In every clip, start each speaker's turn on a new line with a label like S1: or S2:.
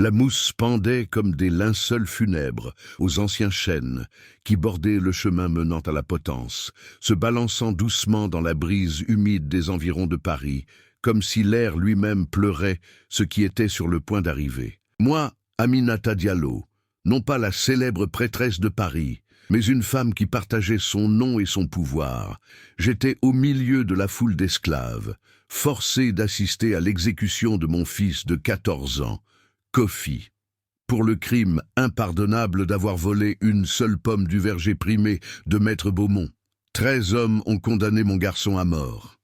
S1: La mousse pendait comme des linceuls funèbres aux anciens chênes qui bordaient le chemin menant à la potence, se balançant doucement dans la brise humide des environs de Paris, comme si l'air lui-même pleurait ce qui était sur le point d'arriver. Moi, Aminata Diallo, non pas la célèbre prêtresse de Paris, mais une femme qui partageait son nom et son pouvoir, j'étais au milieu de la foule d'esclaves, forcé d'assister à l'exécution de mon fils de 14 ans, Kofi, pour le crime impardonnable d'avoir volé une seule pomme du verger primé de Maître Beaumont. 13 hommes ont condamné mon garçon à mort.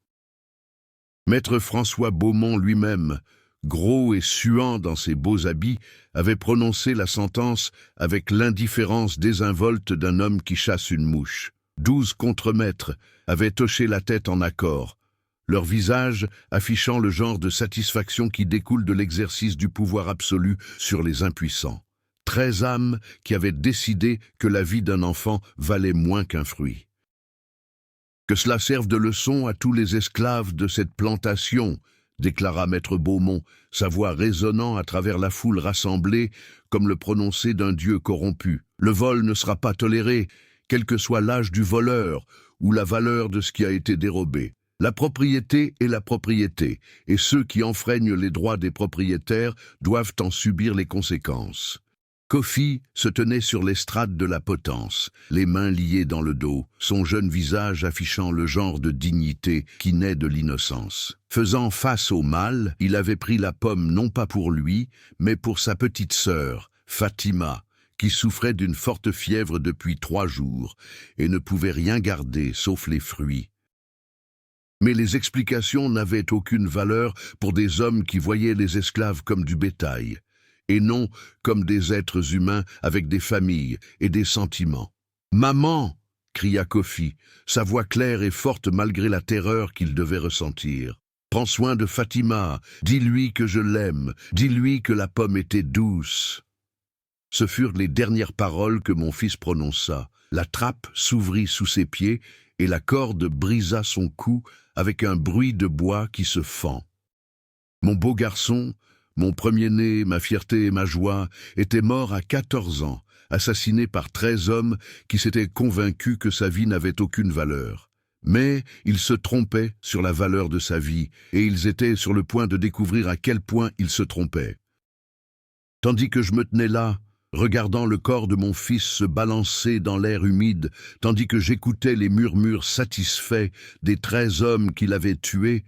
S1: Maître François Beaumont lui-même, gros et suant dans ses beaux habits, avait prononcé la sentence avec l'indifférence désinvolte d'un homme qui chasse une mouche. 12 contremaîtres avaient hoché la tête en accord, leur visage affichant le genre de satisfaction qui découle de l'exercice du pouvoir absolu sur les impuissants. 13 âmes qui avaient décidé que la vie d'un enfant valait moins qu'un fruit. Que cela serve de leçon à tous les esclaves de cette plantation, déclara Maître Beaumont, sa voix résonnant à travers la foule rassemblée comme le prononcé d'un dieu corrompu. Le vol ne sera pas toléré, quel que soit l'âge du voleur ou la valeur de ce qui a été dérobé. La propriété est la propriété, et ceux qui enfreignent les droits des propriétaires doivent en subir les conséquences. Kofi se tenait sur l'estrade de la potence, les mains liées dans le dos, son jeune visage affichant le genre de dignité qui naît de l'innocence. Faisant face au mal, il avait pris la pomme non pas pour lui, mais pour sa petite sœur, Fatima, qui souffrait d'une forte fièvre depuis 3 jours et ne pouvait rien garder sauf les fruits. Mais les explications n'avaient aucune valeur pour des hommes qui voyaient les esclaves comme du bétail, et non comme des êtres humains avec des familles et des sentiments. « Maman !» cria Kofi, sa voix claire et forte malgré la terreur qu'il devait ressentir. « Prends soin de Fatima, dis-lui que je l'aime, dis-lui que la pomme était douce. » Ce furent les dernières paroles que mon fils prononça. La trappe s'ouvrit sous ses pieds et la corde brisa son cou avec un bruit de bois qui se fend. Mon beau garçon, mon premier-né, ma fierté et ma joie, était mort à 14 ans, assassiné par 13 hommes qui s'étaient convaincus que sa vie n'avait aucune valeur. Mais ils se trompaient sur la valeur de sa vie, et ils étaient sur le point de découvrir à quel point ils se trompaient. Tandis que je me tenais là, regardant le corps de mon fils se balancer dans l'air humide, tandis que j'écoutais les murmures satisfaits des 13 hommes qui l'avaient tué,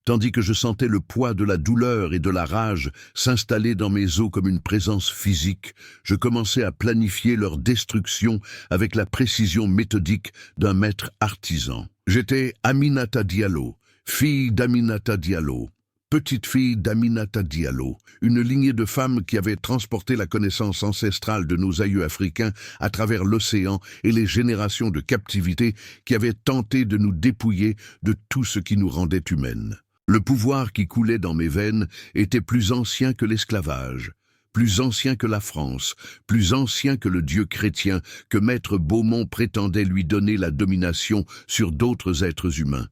S1: tandis que je sentais le poids de la douleur et de la rage s'installer dans mes os comme une présence physique, je commençais à planifier leur destruction avec la précision méthodique d'un maître artisan. J'étais Aminata Diallo, fille d'Aminata Diallo, petite fille d'Aminata Diallo, une lignée de femmes qui avait transporté la connaissance ancestrale de nos aïeux africains à travers l'océan et les générations de captivité qui avaient tenté de nous dépouiller de tout ce qui nous rendait humaines. Le pouvoir qui coulait dans mes veines était plus ancien que l'esclavage, plus ancien que la France, plus ancien que le Dieu chrétien que Maître Beaumont prétendait lui donner la domination sur d'autres êtres humains.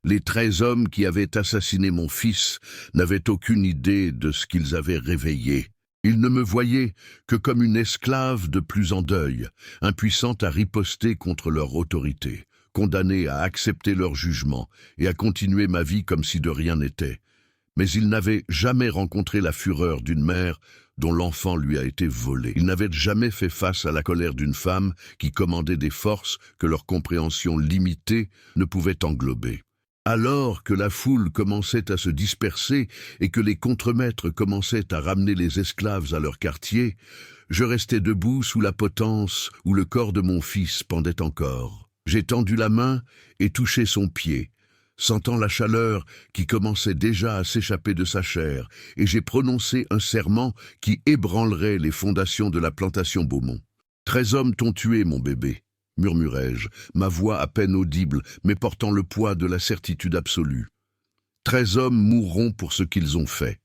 S1: Les 13 hommes qui avaient assassiné mon fils n'avaient aucune idée de ce qu'ils avaient réveillé. Ils ne me voyaient que comme une esclave de plus en deuil, impuissante à riposter contre leur autorité, condamnée à accepter leur jugement et à continuer ma vie comme si de rien n'était. Mais ils n'avaient jamais rencontré la fureur d'une mère dont l'enfant lui a été volé. Ils n'avaient jamais fait face à la colère d'une femme qui commandait des forces que leur compréhension limitée ne pouvait englober. Alors que la foule commençait à se disperser et que les contremaîtres commençaient à ramener les esclaves à leur quartier, je restais debout sous la potence où le corps de mon fils pendait encore. J'ai tendu la main et touché son pied, sentant la chaleur qui commençait déjà à s'échapper de sa chair, et j'ai prononcé un serment qui ébranlerait les fondations de la plantation Beaumont. « 13 hommes t'ont tué, mon bébé. » murmurai-je, ma voix à peine audible, mais portant le poids de la certitude absolue. 13 hommes mourront pour ce qu'ils ont fait.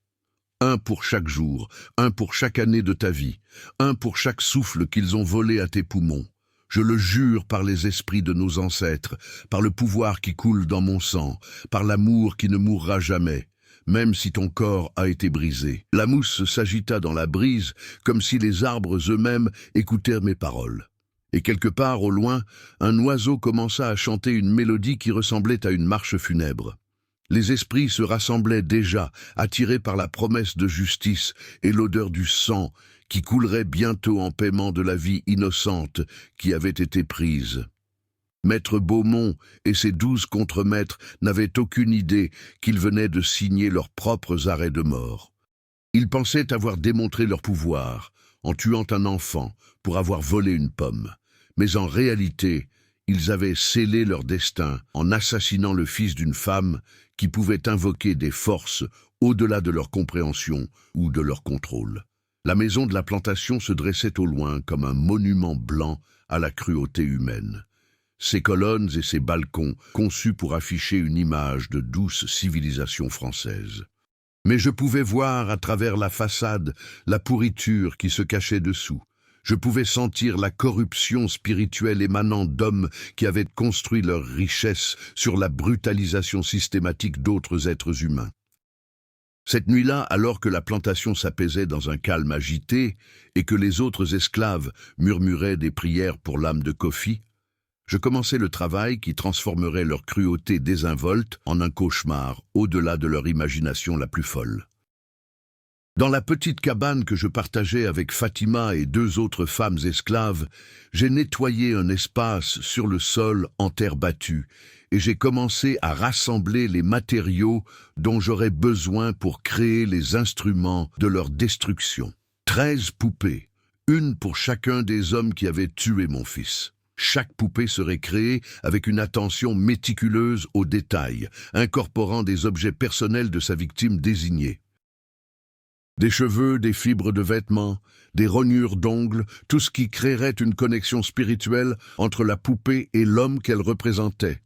S1: Un pour chaque jour, un pour chaque année de ta vie, un pour chaque souffle qu'ils ont volé à tes poumons. Je le jure par les esprits de nos ancêtres, par le pouvoir qui coule dans mon sang, par l'amour qui ne mourra jamais. même si ton corps a été brisé. La mousse s'agita dans la brise, comme si les arbres eux-mêmes écoutaient mes paroles. Et quelque part au loin, un oiseau commença à chanter une mélodie qui ressemblait à une marche funèbre. Les esprits se rassemblaient déjà, attirés par la promesse de justice et l'odeur du sang qui coulerait bientôt en paiement de la vie innocente qui avait été prise. Maître Beaumont et ses 12 contremaîtres n'avaient aucune idée qu'ils venaient de signer leurs propres arrêts de mort. Ils pensaient avoir démontré leur pouvoir en tuant un enfant pour avoir volé une pomme. Mais en réalité, ils avaient scellé leur destin en assassinant le fils d'une femme qui pouvait invoquer des forces au-delà de leur compréhension ou de leur contrôle. La maison de la plantation se dressait au loin comme un monument blanc à la cruauté humaine. Ses colonnes et ses balcons conçus pour afficher une image de douce civilisation française. Mais je pouvais voir à travers la façade la pourriture qui se cachait dessous. Je pouvais sentir la corruption spirituelle émanant d'hommes qui avaient construit leur richesse sur la brutalisation systématique d'autres êtres humains. Cette nuit-là, alors que la plantation s'apaisait dans un calme agité et que les autres esclaves murmuraient des prières pour l'âme de Kofi, je commençais le travail qui transformerait leur cruauté désinvolte en un cauchemar au-delà de leur imagination la plus folle. Dans la petite cabane que je partageais avec Fatima et 2 autres femmes esclaves, j'ai nettoyé un espace sur le sol en terre battue et j'ai commencé à rassembler les matériaux dont j'aurais besoin pour créer les instruments de leur destruction. 13 poupées, une pour chacun des hommes qui avaient tué mon fils. Chaque poupée serait créée avec une attention méticuleuse aux détails, incorporant des objets personnels de sa victime désignée. Des cheveux, des fibres de vêtements, des rognures d'ongles, tout ce qui créerait une connexion spirituelle entre la poupée et l'homme qu'elle représentait.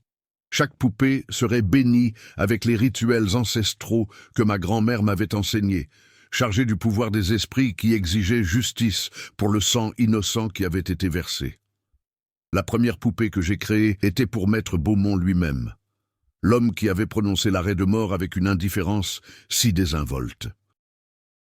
S1: Chaque poupée serait bénie avec les rituels ancestraux que ma grand-mère m'avait enseignés, chargés du pouvoir des esprits qui exigeaient justice pour le sang innocent qui avait été versé. La première poupée que j'ai créée était pour Maître Beaumont lui-même, l'homme qui avait prononcé l'arrêt de mort avec une indifférence si désinvolte.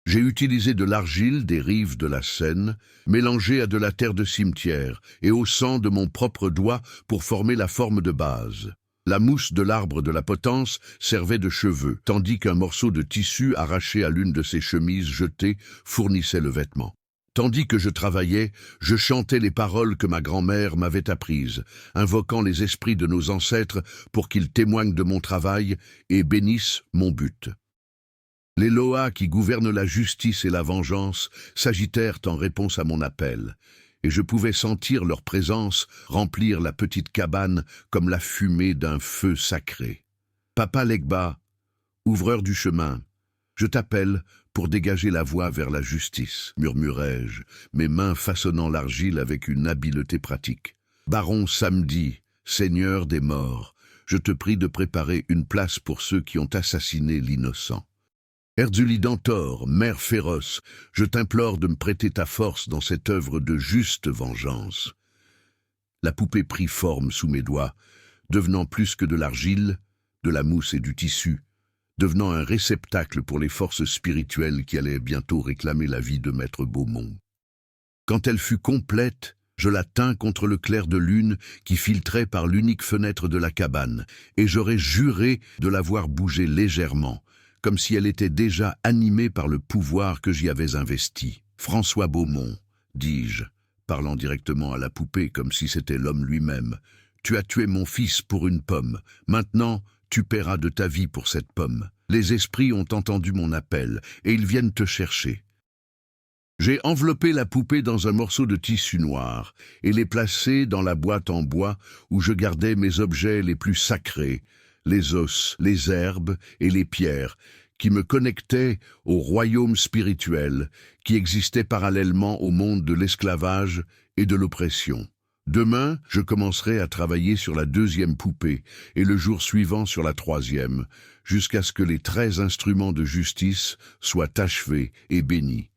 S1: J'ai utilisé de l'argile des rives de la Seine, mélangée à de la terre de cimetière et au sang de mon propre doigt pour former la forme de base. La mousse de l'arbre de la potence servait de cheveux, tandis qu'un morceau de tissu arraché à l'une de ses chemises jetées fournissait le vêtement. Tandis que je travaillais, je chantais les paroles que ma grand-mère m'avait apprises, invoquant les esprits de nos ancêtres pour qu'ils témoignent de mon travail et bénissent mon but. Les loas qui gouvernent la justice et la vengeance s'agitèrent en réponse à mon appel, et je pouvais sentir leur présence remplir la petite cabane comme la fumée d'un feu sacré. Papa Legba, ouvreur du chemin, je t'appelle pour dégager la voie vers la justice, murmurai-je, mes mains façonnant l'argile avec une habileté pratique. Baron Samedi, seigneur des morts, je te prie de préparer une place pour ceux qui ont assassiné l'innocent. Erzulie-Dantor, mère féroce, je t'implore de me prêter ta force dans cette œuvre de juste vengeance. La poupée prit forme sous mes doigts, devenant plus que de l'argile, de la mousse et du tissu, devenant un réceptacle pour les forces spirituelles qui allaient bientôt réclamer la vie de Maître Beaumont. Quand elle fut complète, je la tins contre le clair de lune qui filtrait par l'unique fenêtre de la cabane, et j'aurais juré de la voir bouger légèrement, comme si elle était déjà animée par le pouvoir que j'y avais investi. « François Beaumont, dis-je, parlant directement à la poupée comme si c'était l'homme lui-même, tu as tué mon fils pour une pomme. Maintenant, tu paieras de ta vie pour cette pomme. Les esprits ont entendu mon appel, et ils viennent te chercher. » J'ai enveloppé la poupée dans un morceau de tissu noir, et l'ai placée dans la boîte en bois où je gardais mes objets les plus sacrés, les os, les herbes et les pierres, qui me connectaient au royaume spirituel qui existait parallèlement au monde de l'esclavage et de l'oppression. Demain, je commencerai à travailler sur la 2e poupée et le jour suivant sur la 3e, jusqu'à ce que les 13 instruments de justice soient achevés et bénis.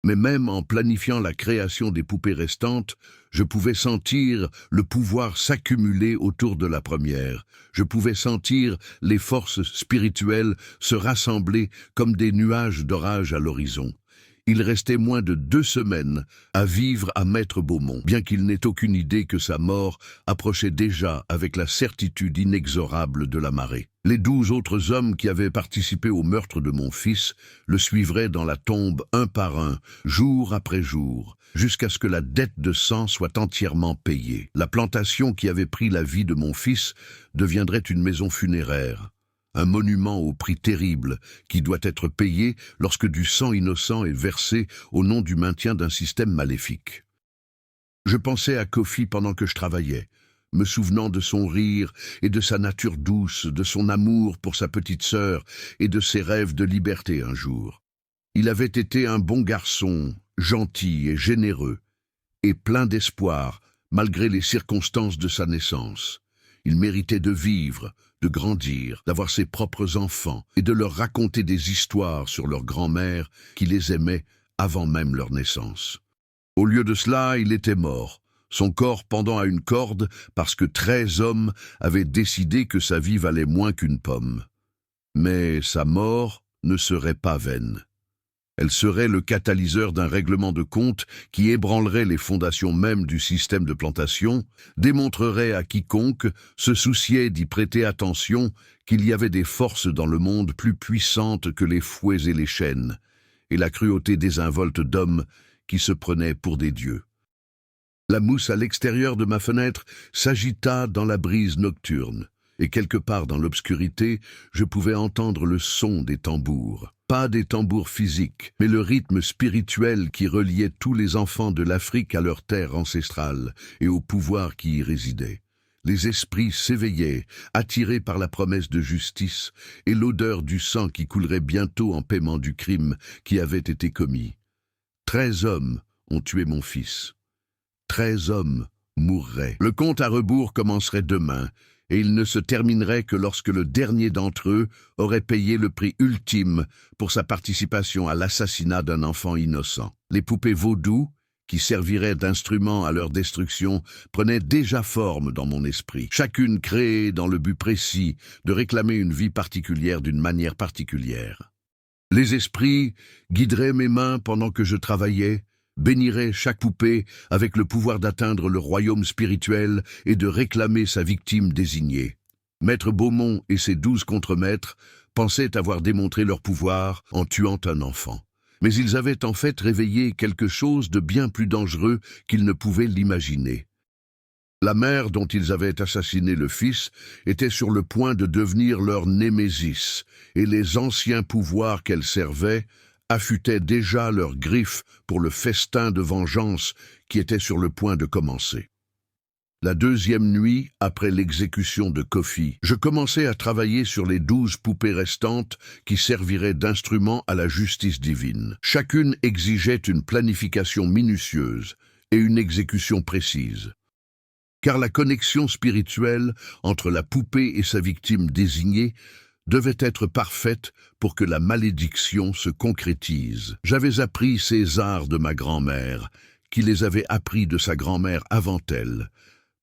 S1: Mais même en planifiant la création des poupées restantes, je pouvais sentir le pouvoir s'accumuler autour de la première. Je pouvais sentir les forces spirituelles se rassembler comme des nuages d'orage à l'horizon. Il restait moins de 2 semaines à vivre à Maître Beaumont, bien qu'il n'ait aucune idée que sa mort approchait déjà avec la certitude inexorable de la marée. Les 12 autres hommes qui avaient participé au meurtre de mon fils le suivraient dans la tombe un par un, jour après jour, jusqu'à ce que la dette de sang soit entièrement payée. La plantation qui avait pris la vie de mon fils deviendrait une maison funéraire. Un monument au prix terrible qui doit être payé lorsque du sang innocent est versé au nom du maintien d'un système maléfique. Je pensais à Kofi pendant que je travaillais, me souvenant de son rire et de sa nature douce, de son amour pour sa petite sœur et de ses rêves de liberté un jour. Il avait été un bon garçon, gentil et généreux, et plein d'espoir malgré les circonstances de sa naissance. Il méritait de vivre, de grandir, d'avoir ses propres enfants et de leur raconter des histoires sur leur grand-mère qui les aimait avant même leur naissance. Au lieu de cela, il était mort, son corps pendant à une corde parce que 13 hommes avaient décidé que sa vie valait moins qu'une pomme. Mais sa mort ne serait pas vaine. Elle serait le catalyseur d'un règlement de compte qui ébranlerait les fondations mêmes du système de plantation, démontrerait à quiconque se souciait d'y prêter attention qu'il y avait des forces dans le monde plus puissantes que les fouets et les chaînes, et la cruauté désinvolte d'hommes qui se prenaient pour des dieux. La mousse à l'extérieur de ma fenêtre s'agita dans la brise nocturne, et quelque part dans l'obscurité, je pouvais entendre le son des tambours. Pas des tambours physiques, mais le rythme spirituel qui reliait tous les enfants de l'Afrique à leur terre ancestrale et au pouvoir qui y résidait. Les esprits s'éveillaient, attirés par la promesse de justice et l'odeur du sang qui coulerait bientôt en paiement du crime qui avait été commis. 13 hommes ont tué mon fils. 13 hommes mourraient. Le compte à rebours commencerait demain, et il ne se terminerait que lorsque le dernier d'entre eux aurait payé le prix ultime pour sa participation à l'assassinat d'un enfant innocent. Les poupées vaudou, qui serviraient d'instrument à leur destruction, prenaient déjà forme dans mon esprit, chacune créée dans le but précis de réclamer une vie particulière d'une manière particulière. Les esprits guideraient mes mains pendant que je travaillais, bénirait chaque poupée avec le pouvoir d'atteindre le royaume spirituel et de réclamer sa victime désignée. Maître Beaumont et ses 12 contremaîtres pensaient avoir démontré leur pouvoir en tuant un enfant. Mais ils avaient en fait réveillé quelque chose de bien plus dangereux qu'ils ne pouvaient l'imaginer. La mère dont ils avaient assassiné le fils était sur le point de devenir leur némésis, et les anciens pouvoirs qu'elle servait affûtaient déjà leurs griffes pour le festin de vengeance qui était sur le point de commencer. La 2e nuit, après l'exécution de Kofi, je commençais à travailler sur les 12 poupées restantes qui serviraient d'instrument à la justice divine. Chacune exigeait une planification minutieuse et une exécution précise. Car la connexion spirituelle entre la poupée et sa victime désignée devait être parfaite pour que la malédiction se concrétise. J'avais appris ces arts de ma grand-mère, qui les avait appris de sa grand-mère avant elle,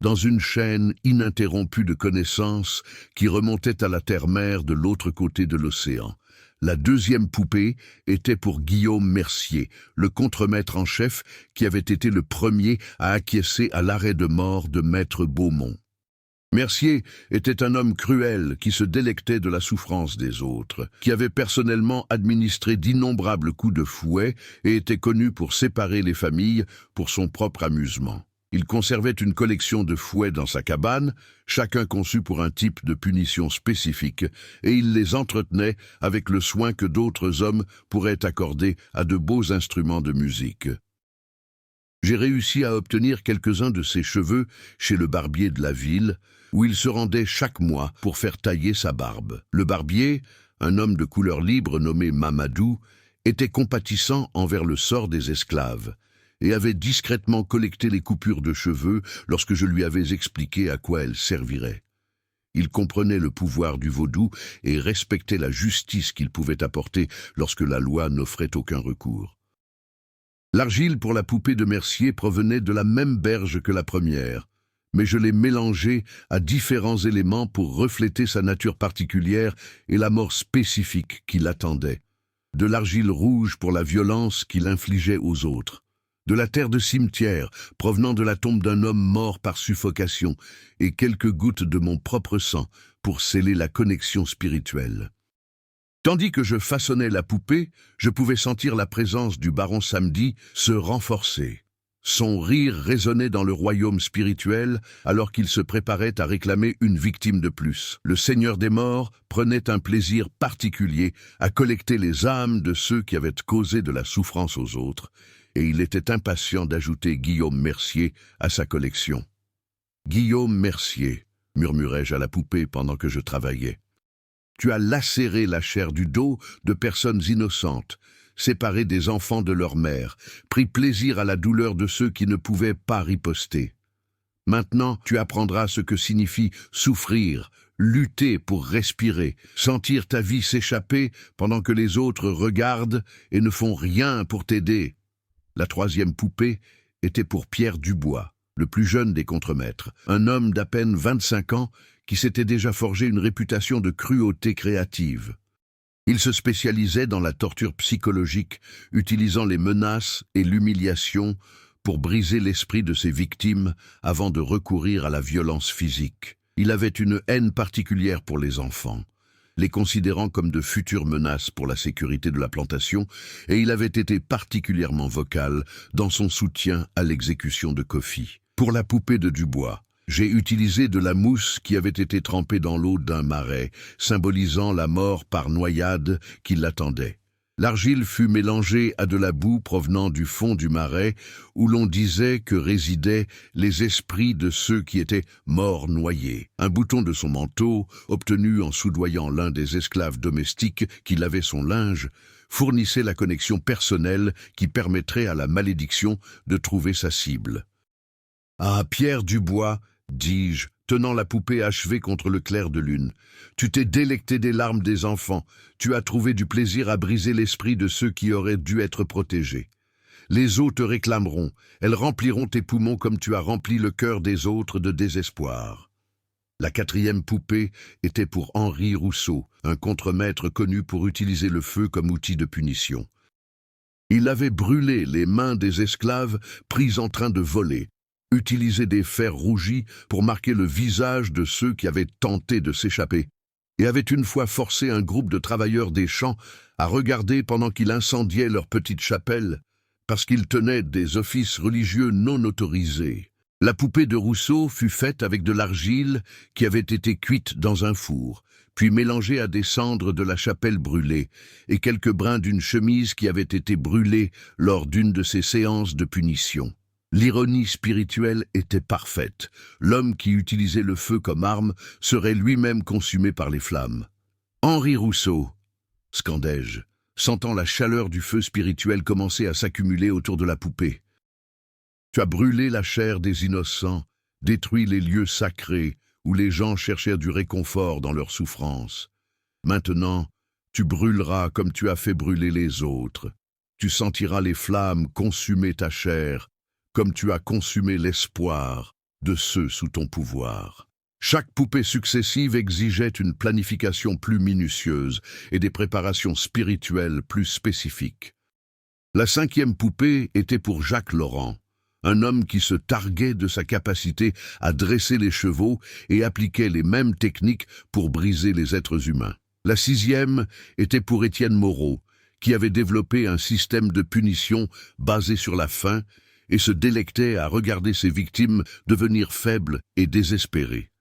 S1: dans une chaîne ininterrompue de connaissances qui remontait à la terre-mère de l'autre côté de l'océan. La 2e poupée était pour Guillaume Mercier, le contremaître en chef qui avait été le premier à acquiescer à l'arrêt de mort de Maître Beaumont. Mercier était un homme cruel qui se délectait de la souffrance des autres, qui avait personnellement administré d'innombrables coups de fouet et était connu pour séparer les familles pour son propre amusement. Il conservait une collection de fouets dans sa cabane, chacun conçu pour un type de punition spécifique, et il les entretenait avec le soin que d'autres hommes pourraient accorder à de beaux instruments de musique. J'ai réussi à obtenir quelques-uns de ses cheveux chez le barbier de la ville, où il se rendait chaque mois pour faire tailler sa barbe. Le barbier, un homme de couleur libre nommé Mamadou, était compatissant envers le sort des esclaves, et avait discrètement collecté les coupures de cheveux lorsque je lui avais expliqué à quoi elles serviraient. Il comprenait le pouvoir du vaudou et respectait la justice qu'il pouvait apporter lorsque la loi n'offrait aucun recours. L'argile pour la poupée de Mercier provenait de la même berge que la première, mais je l'ai mélangée à différents éléments pour refléter sa nature particulière et la mort spécifique qui l'attendait. De l'argile rouge pour la violence qu'il infligeait aux autres. De la terre de cimetière provenant de la tombe d'un homme mort par suffocation et quelques gouttes de mon propre sang pour sceller la connexion spirituelle. Tandis que je façonnais la poupée, je pouvais sentir la présence du baron Samedi se renforcer. Son rire résonnait dans le royaume spirituel alors qu'il se préparait à réclamer une victime de plus. Le Seigneur des Morts prenait un plaisir particulier à collecter les âmes de ceux qui avaient causé de la souffrance aux autres, et il était impatient d'ajouter Guillaume Mercier à sa collection. « Guillaume Mercier », murmurai-je à la poupée pendant que je travaillais. « Tu as lacéré la chair du dos de personnes innocentes, séparé des enfants de leur mère, pris plaisir à la douleur de ceux qui ne pouvaient pas riposter. Maintenant, tu apprendras ce que signifie souffrir, lutter pour respirer, sentir ta vie s'échapper pendant que les autres regardent et ne font rien pour t'aider. » La troisième poupée était pour Pierre Dubois, le plus jeune des contremaîtres, un homme d'à peine 25 ans qui s'était déjà forgé une réputation de cruauté créative. Il se spécialisait dans la torture psychologique, utilisant les menaces et l'humiliation pour briser l'esprit de ses victimes avant de recourir à la violence physique. Il avait une haine particulière pour les enfants, les considérant comme de futures menaces pour la sécurité de la plantation, et il avait été particulièrement vocal dans son soutien à l'exécution de Kofi. Pour la poupée de Dubois, j'ai utilisé de la mousse qui avait été trempée dans l'eau d'un marais, symbolisant la mort par noyade qui l'attendait. L'argile fut mélangée à de la boue provenant du fond du marais, où l'on disait que résidaient les esprits de ceux qui étaient morts noyés. Un bouton de son manteau, obtenu en soudoyant l'un des esclaves domestiques qui lavait son linge, fournissait la connexion personnelle qui permettrait à la malédiction de trouver sa cible. « Ah, Pierre Dubois !» dis-je, tenant la poupée achevée contre le clair de lune. « Tu t'es délecté des larmes des enfants, tu as trouvé du plaisir à briser l'esprit de ceux qui auraient dû être protégés. Les eaux te réclameront, elles rempliront tes poumons comme tu as rempli le cœur des autres de désespoir. » La quatrième poupée était pour Henri Rousseau, un contremaître connu pour utiliser le feu comme outil de punition. Il avait brûlé les mains des esclaves pris en train de voler, utilisé des fers rougis pour marquer le visage de ceux qui avaient tenté de s'échapper, et avait une fois forcé un groupe de travailleurs des champs à regarder pendant qu'il incendiait leur petite chapelle, parce qu'ils tenaient des offices religieux non autorisés. La poupée de Rousseau fut faite avec de l'argile qui avait été cuite dans un four, puis mélangée à des cendres de la chapelle brûlée, et quelques brins d'une chemise qui avait été brûlée lors d'une de ces séances de punition. L'ironie spirituelle était parfaite. L'homme qui utilisait le feu comme arme serait lui-même consumé par les flammes. « Henri Rousseau !» scandai-je, sentant la chaleur du feu spirituel commencer à s'accumuler autour de la poupée. « Tu as brûlé la chair des innocents, détruit les lieux sacrés où les gens cherchèrent du réconfort dans leur souffrance. Maintenant, tu brûleras comme tu as fait brûler les autres. Tu sentiras les flammes consumer ta chair, comme tu as consumé l'espoir de ceux sous ton pouvoir. » Chaque poupée successive exigeait une planification plus minutieuse et des préparations spirituelles plus spécifiques. La cinquième poupée était pour Jacques Laurent, un homme qui se targuait de sa capacité à dresser les chevaux et appliquait les mêmes techniques pour briser les êtres humains. La sixième était pour Étienne Moreau, qui avait développé un système de punition basé sur la faim et se délectait à regarder ses victimes devenir faibles et désespérées.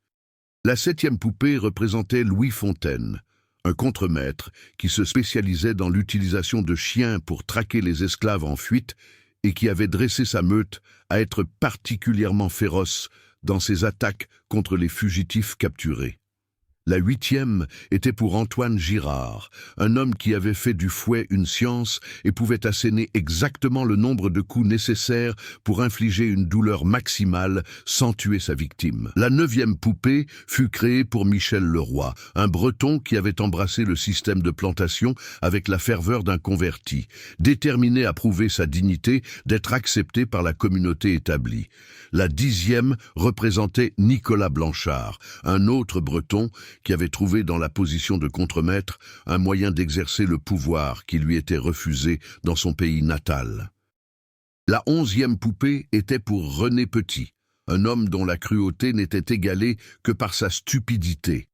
S1: La septième poupée représentait Louis Fontaine, un contremaître qui se spécialisait dans l'utilisation de chiens pour traquer les esclaves en fuite et qui avait dressé sa meute à être particulièrement féroce dans ses attaques contre les fugitifs capturés. La 8e était pour Antoine Girard, un homme qui avait fait du fouet une science et pouvait asséner exactement le nombre de coups nécessaires pour infliger une douleur maximale sans tuer sa victime. La 9e poupée fut créée pour Michel Leroy, un Breton qui avait embrassé le système de plantation avec la ferveur d'un converti, déterminé à prouver sa dignité d'être accepté par la communauté établie. La 10e représentait Nicolas Blanchard, un autre Breton qui avait trouvé dans la position de contremaître un moyen d'exercer le pouvoir qui lui était refusé dans son pays natal. La 11e poupée était pour René Petit, un homme dont la cruauté n'était égalée que par sa stupidité,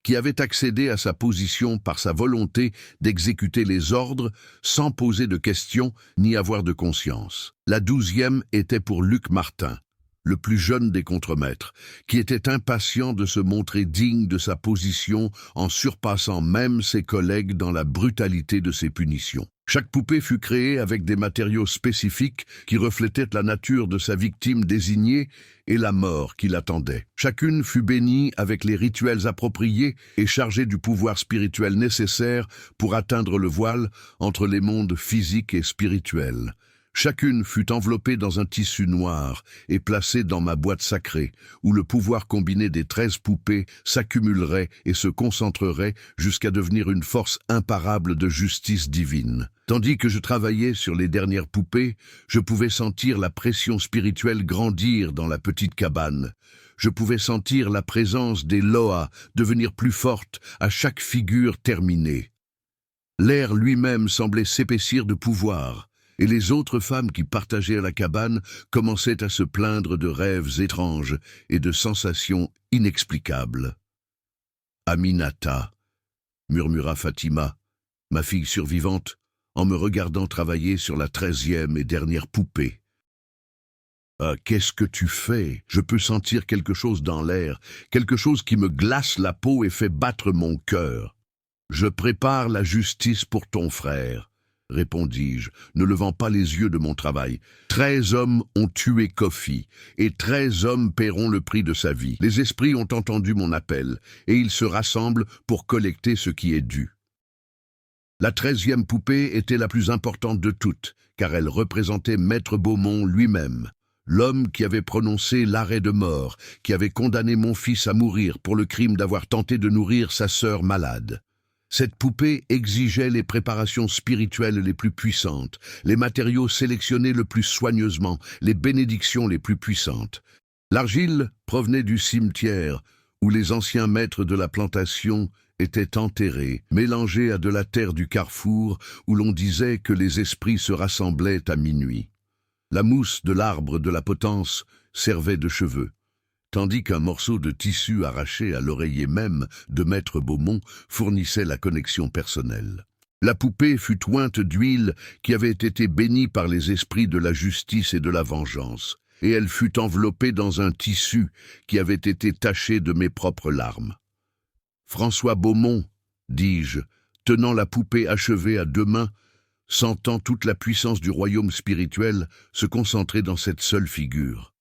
S1: qui avait accédé à sa position par sa volonté d'exécuter les ordres sans poser de questions ni avoir de conscience. La 12e était pour Luc Martin, le plus jeune des contremaîtres, qui était impatient de se montrer digne de sa position en surpassant même ses collègues dans la brutalité de ses punitions. Chaque poupée fut créée avec des matériaux spécifiques qui reflétaient la nature de sa victime désignée et la mort qui l'attendait. Chacune fut bénie avec les rituels appropriés et chargée du pouvoir spirituel nécessaire pour atteindre le voile entre les mondes physiques et spirituels. Chacune fut enveloppée dans un tissu noir et placée dans ma boîte sacrée, où le pouvoir combiné des 13 poupées s'accumulerait et se concentrerait jusqu'à devenir une force imparable de justice divine. Tandis que je travaillais sur les dernières poupées, je pouvais sentir la pression spirituelle grandir dans la petite cabane. Je pouvais sentir la présence des Loa devenir plus forte à chaque figure terminée. L'air lui-même semblait s'épaissir de pouvoir, et les autres femmes qui partageaient la cabane commençaient à se plaindre de rêves étranges et de sensations inexplicables. « Aminata » murmura Fatima, ma fille survivante, en me regardant travailler sur la 13e et dernière poupée. « Ah, qu'est-ce que tu fais? Je peux sentir quelque chose dans l'air, quelque chose qui me glace la peau et fait battre mon cœur. Je prépare la justice pour ton frère. » répondis-je, ne levant pas les yeux de mon travail. 13 hommes ont tué Kofi, et 13 hommes paieront le prix de sa vie. Les esprits ont entendu mon appel, et ils se rassemblent pour collecter ce qui est dû. La 13e poupée était la plus importante de toutes, car elle représentait Maître Beaumont lui-même, l'homme qui avait prononcé l'arrêt de mort, qui avait condamné mon fils à mourir pour le crime d'avoir tenté de nourrir sa sœur malade. Cette poupée exigeait les préparations spirituelles les plus puissantes, les matériaux sélectionnés le plus soigneusement, les bénédictions les plus puissantes. L'argile provenait du cimetière, où les anciens maîtres de la plantation étaient enterrés, mélangés à de la terre du carrefour, où l'on disait que les esprits se rassemblaient à minuit. La mousse de l'arbre de la potence servait de cheveux, tandis qu'un morceau de tissu arraché à l'oreiller même de Maître Beaumont fournissait la connexion personnelle. La poupée fut ointe d'huile qui avait été bénie par les esprits de la justice et de la vengeance, et elle fut enveloppée dans un tissu qui avait été taché de mes propres larmes. « François Beaumont, dis-je, tenant la poupée achevée à 2 mains, sentant toute la puissance du royaume spirituel se concentrer dans cette seule figure.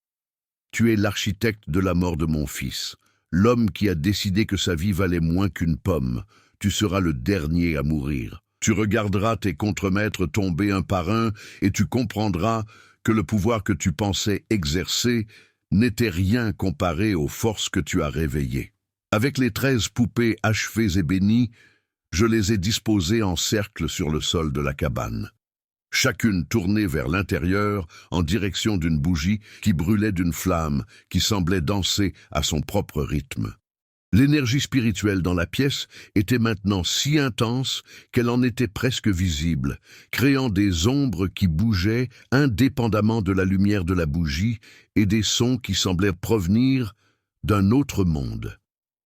S1: Tu es l'architecte de la mort de mon fils, l'homme qui a décidé que sa vie valait moins qu'une pomme. Tu seras le dernier à mourir. Tu regarderas tes contremaîtres tomber un par un et tu comprendras que le pouvoir que tu pensais exercer n'était rien comparé aux forces que tu as réveillées. Avec les 13 poupées achevées et bénies, je les ai disposées en cercle sur le sol de la cabane. Chacune tournée vers l'intérieur en direction d'une bougie qui brûlait d'une flamme qui semblait danser à son propre rythme. L'énergie spirituelle dans la pièce était maintenant si intense qu'elle en était presque visible, créant des ombres qui bougeaient indépendamment de la lumière de la bougie et des sons qui semblaient provenir d'un autre monde.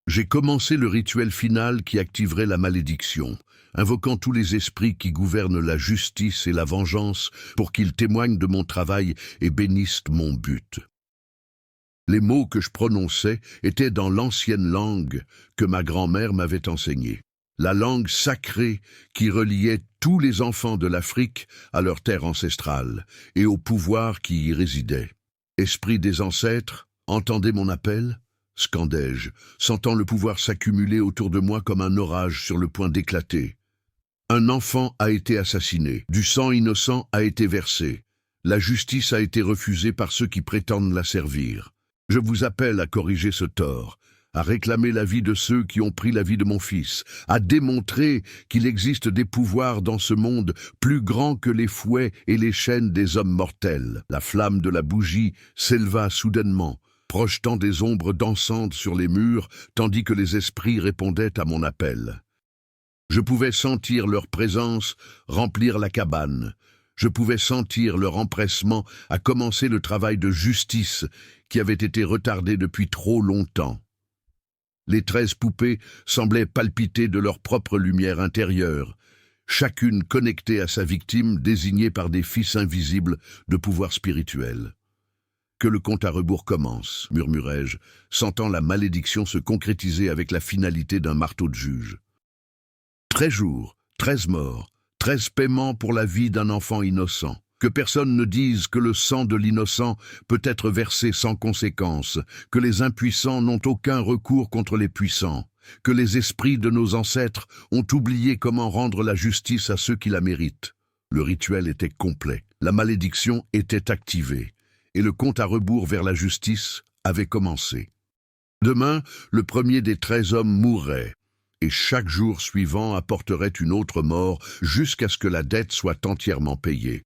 S1: J'ai commencé le rituel final qui activerait la malédiction, invoquant tous les esprits qui gouvernent la justice et la vengeance pour qu'ils témoignent de mon travail et bénissent mon but. Les mots que je prononçais étaient dans l'ancienne langue que ma grand-mère m'avait enseignée, la langue sacrée qui reliait tous les enfants de l'Afrique à leur terre ancestrale et au pouvoir qui y résidait. Esprit des ancêtres, entendez mon appel, scandai-je, sentant le pouvoir s'accumuler autour de moi comme un orage sur le point d'éclater. Un enfant a été assassiné, du sang innocent a été versé. La justice a été refusée par ceux qui prétendent la servir. Je vous appelle à corriger ce tort, à réclamer la vie de ceux qui ont pris la vie de mon fils, à démontrer qu'il existe des pouvoirs dans ce monde plus grands que les fouets et les chaînes des hommes mortels. La flamme de la bougie s'éleva soudainement, projetant des ombres dansantes sur les murs, tandis que les esprits répondaient à mon appel. Je pouvais sentir leur présence remplir la cabane. Je pouvais sentir leur empressement à commencer le travail de justice qui avait été retardé depuis trop longtemps. Les 13 poupées semblaient palpiter de leur propre lumière intérieure, chacune connectée à sa victime désignée par des fils invisibles de pouvoir spirituel. Que le compte à rebours commence, murmurai-je, sentant la malédiction se concrétiser avec la finalité d'un marteau de juge. 13 jours, 13 morts, 13 paiements pour la vie d'un enfant innocent. Que personne ne dise que le sang de l'innocent peut être versé sans conséquence, que les impuissants n'ont aucun recours contre les puissants, que les esprits de nos ancêtres ont oublié comment rendre la justice à ceux qui la méritent. Le rituel était complet, la malédiction était activée, et le compte à rebours vers la justice avait commencé. Demain, le premier des 13 hommes mourrait, et chaque jour suivant apporterait une autre mort jusqu'à ce que la dette soit entièrement payée.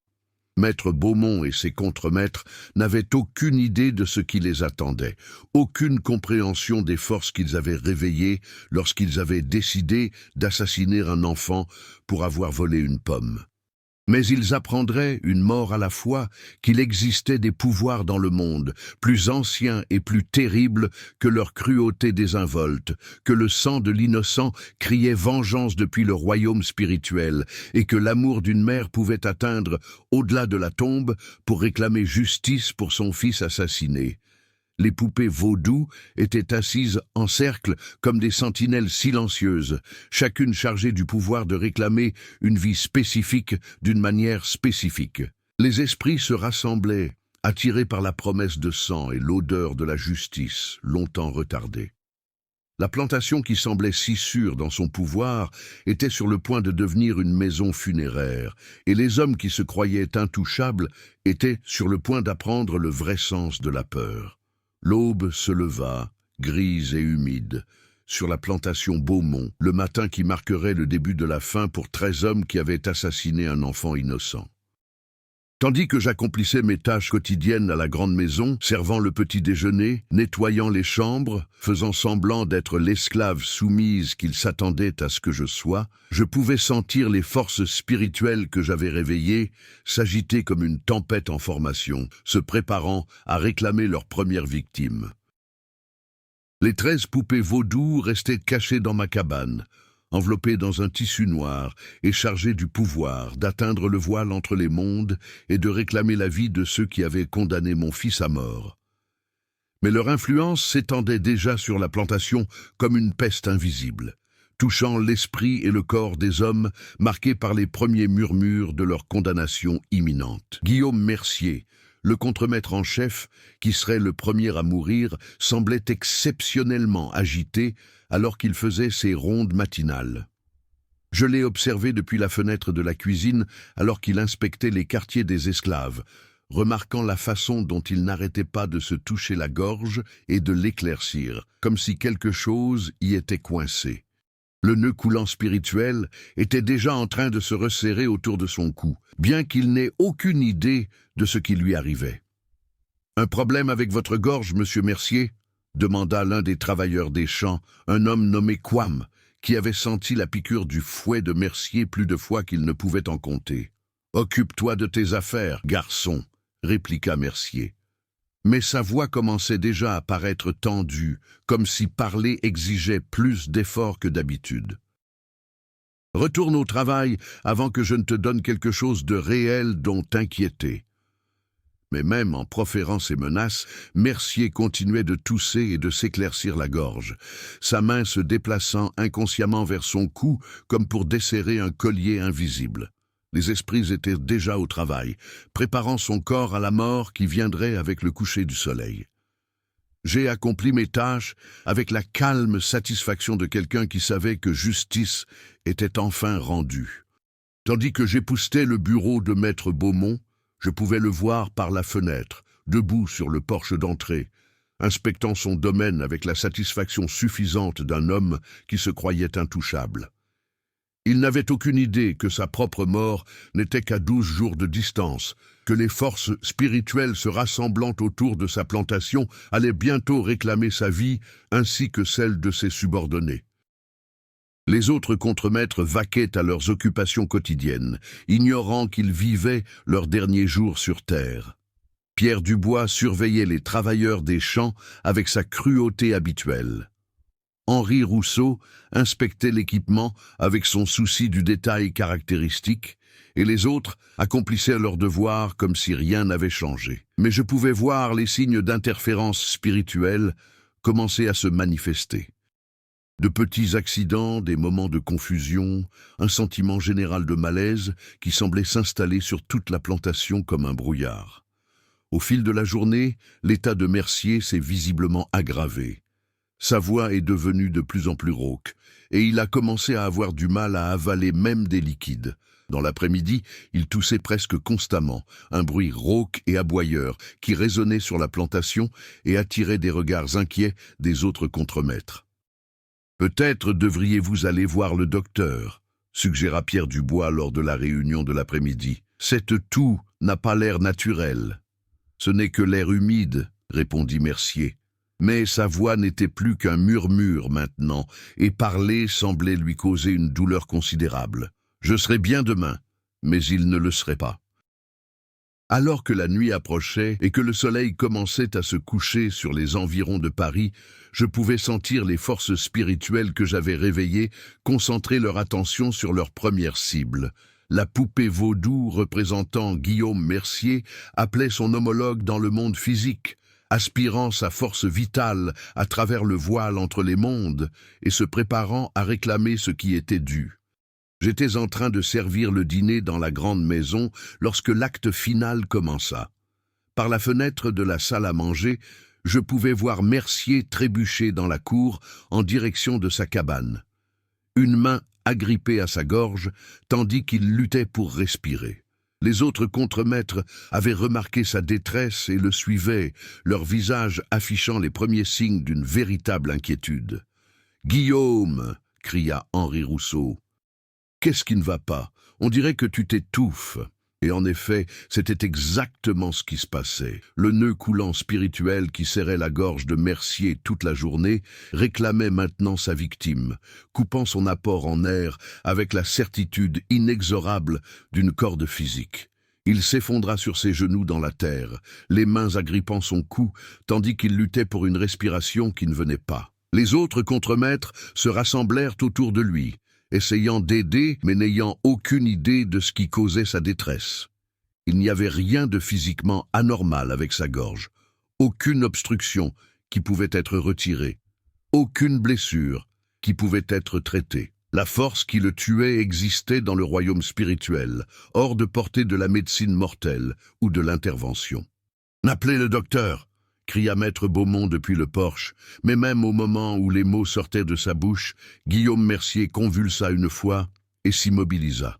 S1: Maître Beaumont et ses contremaîtres n'avaient aucune idée de ce qui les attendait, aucune compréhension des forces qu'ils avaient réveillées lorsqu'ils avaient décidé d'assassiner un enfant pour avoir volé une pomme. Mais ils apprendraient, une mort à la fois, qu'il existait des pouvoirs dans le monde, plus anciens et plus terribles que leur cruauté désinvolte, que le sang de l'innocent criait vengeance depuis le royaume spirituel, et que l'amour d'une mère pouvait atteindre au-delà de la tombe pour réclamer justice pour son fils assassiné. Les poupées vaudou étaient assises en cercle comme des sentinelles silencieuses, chacune chargée du pouvoir de réclamer une vie spécifique d'une manière spécifique. Les esprits se rassemblaient, attirés par la promesse de sang et l'odeur de la justice, longtemps retardée. La plantation qui semblait si sûre dans son pouvoir était sur le point de devenir une maison funéraire, et les hommes qui se croyaient intouchables étaient sur le point d'apprendre le vrai sens de la peur. L'aube se leva, grise et humide, sur la plantation Beaumont, le matin qui marquerait le début de la fin pour 13 hommes qui avaient assassiné un enfant innocent. Tandis que j'accomplissais mes tâches quotidiennes à la grande maison, servant le petit déjeuner, nettoyant les chambres, faisant semblant d'être l'esclave soumise qu'il s'attendait à ce que je sois, je pouvais sentir les forces spirituelles que j'avais réveillées s'agiter comme une tempête en formation, se préparant à réclamer leur première victime. Les 13 poupées vaudou restaient cachées dans ma cabane, enveloppées dans un tissu noir et chargées du pouvoir d'atteindre le voile entre les mondes et de réclamer la vie de ceux qui avaient condamné mon fils à mort. Mais leur influence s'étendait déjà sur la plantation comme une peste invisible, touchant l'esprit et le corps des hommes marqués par les premiers murmures de leur condamnation imminente. Guillaume Mercier, le contremaître en chef, qui serait le premier à mourir, semblait exceptionnellement agité alors qu'il faisait ses rondes matinales. Je l'ai observé depuis la fenêtre de la cuisine alors qu'il inspectait les quartiers des esclaves, remarquant la façon dont il n'arrêtait pas de se toucher la gorge et de l'éclaircir, comme si quelque chose y était coincé. Le nœud coulant spirituel était déjà en train de se resserrer autour de son cou, bien qu'il n'ait aucune idée de ce qui lui arrivait. « Un problème avec votre gorge, monsieur Mercier ?» demanda l'un des travailleurs des champs, un homme nommé Quam, qui avait senti la piqûre du fouet de Mercier plus de fois qu'il ne pouvait en compter. « Occupe-toi de tes affaires, garçon !» répliqua Mercier. Mais sa voix commençait déjà à paraître tendue, comme si parler exigeait plus d'efforts que d'habitude. « Retourne au travail avant que je ne te donne quelque chose de réel dont t'inquiéter. » Mais même en proférant ces menaces, Mercier continuait de tousser et de s'éclaircir la gorge, sa main se déplaçant inconsciemment vers son cou comme pour desserrer un collier invisible. Les esprits étaient déjà au travail, préparant son corps à la mort qui viendrait avec le coucher du soleil. J'ai accompli mes tâches avec la calme satisfaction de quelqu'un qui savait que justice était enfin rendue. Tandis que j'époussetais le bureau de maître Beaumont, je pouvais le voir par la fenêtre, debout sur le porche d'entrée, inspectant son domaine avec la satisfaction suffisante d'un homme qui se croyait intouchable. Il n'avait aucune idée que sa propre mort n'était qu'à 12 jours de distance, que les forces spirituelles se rassemblant autour de sa plantation allaient bientôt réclamer sa vie ainsi que celle de ses subordonnés. Les autres contremaîtres vaquaient à leurs occupations quotidiennes, ignorant qu'ils vivaient leurs derniers jours sur terre. Pierre Dubois surveillait les travailleurs des champs avec sa cruauté habituelle. Henri Rousseau inspectait l'équipement avec son souci du détail caractéristique, et les autres accomplissaient leur devoir comme si rien n'avait changé. Mais je pouvais voir les signes d'interférence spirituelle commencer à se manifester. De petits accidents, des moments de confusion, un sentiment général de malaise qui semblait s'installer sur toute la plantation comme un brouillard. Au fil de la journée, l'état de Mercier s'est visiblement aggravé. Sa voix est devenue de plus en plus rauque, et il a commencé à avoir du mal à avaler même des liquides. Dans l'après-midi, il toussait presque constamment, un bruit rauque et aboyeur qui résonnait sur la plantation et attirait des regards inquiets des autres contremaîtres. « Peut-être devriez-vous aller voir le docteur », suggéra Pierre Dubois lors de la réunion de l'après-midi. « Cette toux n'a pas l'air naturel. »« Ce n'est que l'air humide, » répondit Mercier. Mais sa voix n'était plus qu'un murmure maintenant, et parler semblait lui causer une douleur considérable. « Je serai bien demain, mais il ne le serait pas. » Alors que la nuit approchait et que le soleil commençait à se coucher sur les environs de Paris, je pouvais sentir les forces spirituelles que j'avais réveillées concentrer leur attention sur leur première cible. La poupée vaudou représentant Guillaume Mercier appelait son homologue dans le monde physique, aspirant sa force vitale à travers le voile entre les mondes et se préparant à réclamer ce qui était dû. J'étais en train de servir le dîner dans la grande maison lorsque l'acte final commença. Par la fenêtre de la salle à manger, je pouvais voir Mercier trébucher dans la cour en direction de sa cabane. Une main agrippée à sa gorge, tandis qu'il luttait pour respirer. Les autres contremaîtres avaient remarqué sa détresse et le suivaient, leur visage affichant les premiers signes d'une véritable inquiétude. « Guillaume !» cria Henri Rousseau. « Qu'est-ce qui ne va pas? On dirait que tu t'étouffes. » Et en effet, c'était exactement ce qui se passait. Le nœud coulant spirituel qui serrait la gorge de Mercier toute la journée réclamait maintenant sa victime, coupant son apport en air avec la certitude inexorable d'une corde physique. Il s'effondra sur ses genoux dans la terre, les mains agrippant son cou, tandis qu'il luttait pour une respiration qui ne venait pas. Les autres contremaîtres se rassemblèrent autour de lui, essayant d'aider, mais n'ayant aucune idée de ce qui causait sa détresse. Il n'y avait rien de physiquement anormal avec sa gorge, aucune obstruction qui pouvait être retirée, aucune blessure qui pouvait être traitée. La force qui le tuait existait dans le royaume spirituel, hors de portée de la médecine mortelle ou de l'intervention. « Appelez le docteur !» cria maître Beaumont depuis le porche, mais même au moment où les mots sortaient de sa bouche, Guillaume Mercier convulsa une fois et s'immobilisa.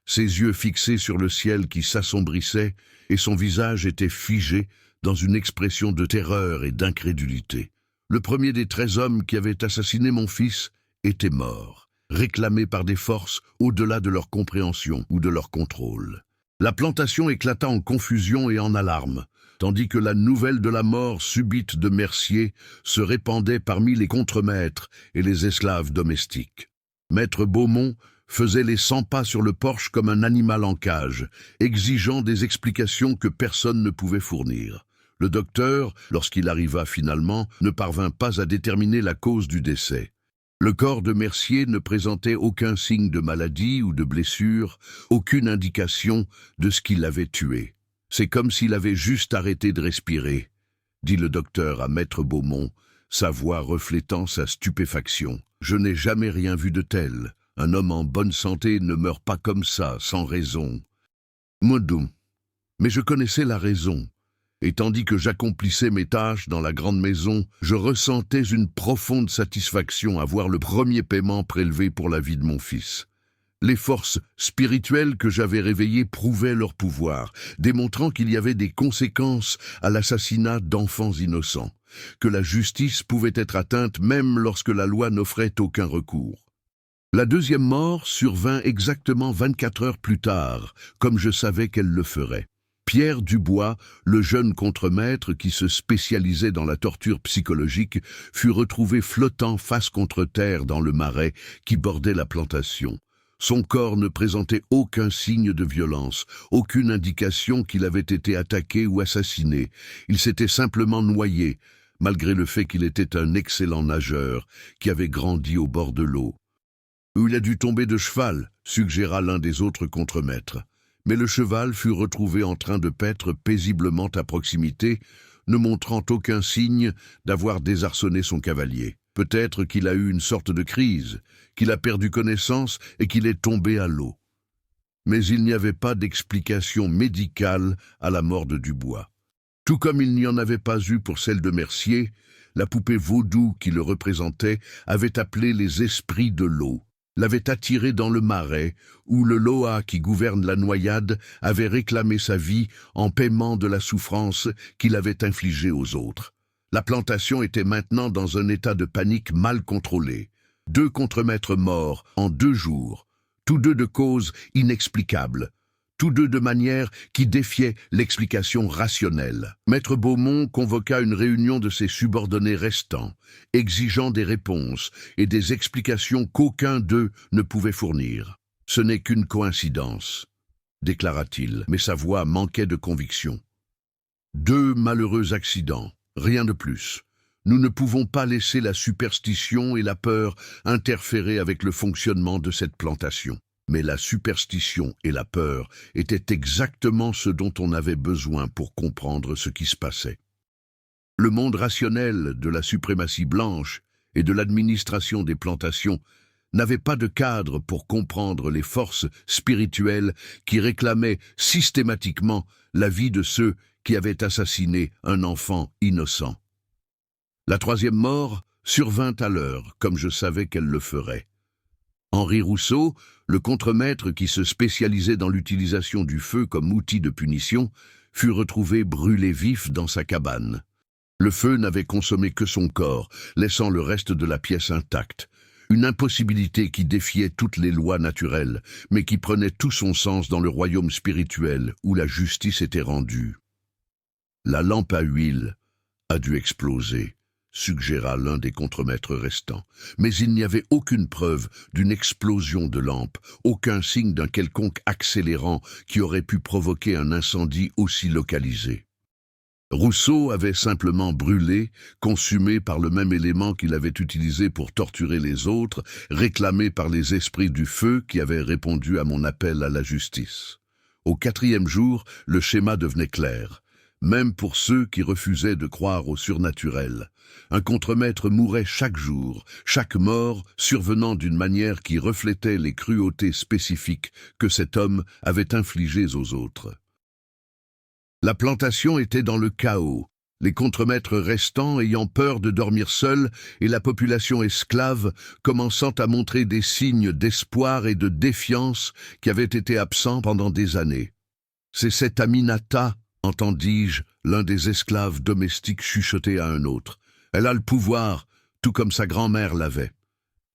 S1: Ses yeux fixés sur le ciel qui s'assombrissait et son visage était figé dans une expression de terreur et d'incrédulité. Le premier des 13 hommes qui avaient assassiné mon fils était mort, réclamé par des forces au-delà de leur compréhension ou de leur contrôle. La plantation éclata en confusion et en alarme, tandis que la nouvelle de la mort subite de Mercier se répandait parmi les contremaîtres et les esclaves domestiques. Maître Beaumont faisait les 100 pas sur le porche comme un animal en cage, exigeant des explications que personne ne pouvait fournir. Le docteur, lorsqu'il arriva finalement, ne parvint pas à déterminer la cause du décès. Le corps de Mercier ne présentait aucun signe de maladie ou de blessure, aucune indication de ce qui l'avait tué. « C'est comme s'il avait juste arrêté de respirer », dit le docteur à maître Beaumont, sa voix reflétant sa stupéfaction. « Je n'ai jamais rien vu de tel. Un homme en bonne santé ne meurt pas comme ça, sans raison. » Modum. Mais je connaissais la raison. Et tandis que j'accomplissais mes tâches dans la grande maison, je ressentais une profonde satisfaction à voir le premier paiement prélevé pour la vie de mon fils. Les forces spirituelles que j'avais réveillées prouvaient leur pouvoir, démontrant qu'il y avait des conséquences à l'assassinat d'enfants innocents, que la justice pouvait être atteinte même lorsque la loi n'offrait aucun recours. La deuxième mort survint exactement 24 heures plus tard, comme je savais qu'elle le ferait. Pierre Dubois, le jeune contremaître qui se spécialisait dans la torture psychologique, fut retrouvé flottant face contre terre dans le marais qui bordait la plantation. Son corps ne présentait aucun signe de violence, aucune indication qu'il avait été attaqué ou assassiné. Il s'était simplement noyé, malgré le fait qu'il était un excellent nageur qui avait grandi au bord de l'eau. « Il a dû tomber de cheval », suggéra l'un des autres contremaîtres. Mais le cheval fut retrouvé en train de paître paisiblement à proximité, ne montrant aucun signe d'avoir désarçonné son cavalier. Peut-être qu'il a eu une sorte de crise, qu'il a perdu connaissance et qu'il est tombé à l'eau. Mais il n'y avait pas d'explication médicale à la mort de Dubois. Tout comme il n'y en avait pas eu pour celle de Mercier, la poupée vaudou qui le représentait avait appelé les esprits de l'eau, l'avait attiré dans le marais, où le Loa qui gouverne la noyade avait réclamé sa vie en paiement de la souffrance qu'il avait infligée aux autres. La plantation était maintenant dans un état de panique mal contrôlé. 2 contremaîtres morts en 2 jours, tous 2 de causes inexplicables, tous 2 de manière qui défiait l'explication rationnelle. Maître Beaumont convoqua une réunion de ses subordonnés restants, exigeant des réponses et des explications qu'aucun d'eux ne pouvait fournir. « Ce n'est qu'une coïncidence », déclara-t-il, mais sa voix manquait de conviction. 2 malheureux accidents, rien de plus. Nous ne pouvons pas laisser la superstition et la peur interférer avec le fonctionnement de cette plantation. Mais la superstition et la peur étaient exactement ce dont on avait besoin pour comprendre ce qui se passait. Le monde rationnel de la suprématie blanche et de l'administration des plantations n'avait pas de cadre pour comprendre les forces spirituelles qui réclamaient systématiquement la vie de ceux qui avaient assassiné un enfant innocent. La 3e mort survint à l'heure, comme je savais qu'elle le ferait. Henri Rousseau, le contremaître qui se spécialisait dans l'utilisation du feu comme outil de punition, fut retrouvé brûlé vif dans sa cabane. Le feu n'avait consommé que son corps, laissant le reste de la pièce intacte. Une impossibilité qui défiait toutes les lois naturelles, mais qui prenait tout son sens dans le royaume spirituel où la justice était rendue. La lampe à huile a dû exploser, suggéra l'un des contremaîtres restants. Mais il n'y avait aucune preuve d'une explosion de lampe, aucun signe d'un quelconque accélérant qui aurait pu provoquer un incendie aussi localisé. Rousseau avait simplement brûlé, consumé par le même élément qu'il avait utilisé pour torturer les autres, réclamé par les esprits du feu qui avaient répondu à mon appel à la justice. Au 4e jour, le schéma devenait clair. Même pour ceux qui refusaient de croire au surnaturel. Un contremaître mourait chaque jour, chaque mort survenant d'une manière qui reflétait les cruautés spécifiques que cet homme avait infligées aux autres. La plantation était dans le chaos, les contremaîtres restants ayant peur de dormir seuls et la population esclave commençant à montrer des signes d'espoir et de défiance qui avaient été absents pendant des années. C'est cette Aminata, entendis-je, l'un des esclaves domestiques chuchoter à un autre. Elle a le pouvoir, tout comme sa grand-mère l'avait.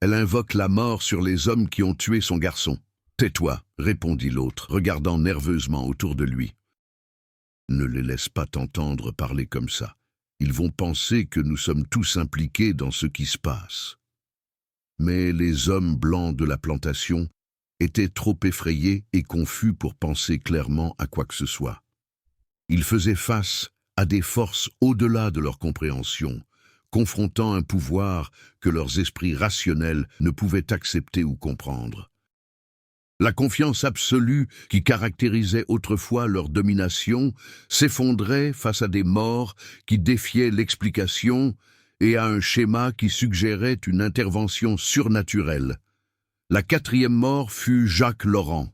S1: Elle invoque la mort sur les hommes qui ont tué son garçon. « Tais-toi », répondit l'autre, regardant nerveusement autour de lui. « Ne les laisse pas t'entendre parler comme ça. Ils vont penser que nous sommes tous impliqués dans ce qui se passe. » Mais les hommes blancs de la plantation étaient trop effrayés et confus pour penser clairement à quoi que ce soit. Ils faisaient face à des forces au-delà de leur compréhension, confrontant un pouvoir que leurs esprits rationnels ne pouvaient accepter ou comprendre. La confiance absolue qui caractérisait autrefois leur domination s'effondrait face à des morts qui défiaient l'explication et à un schéma qui suggérait une intervention surnaturelle. La 4e mort fut Jacques Laurent,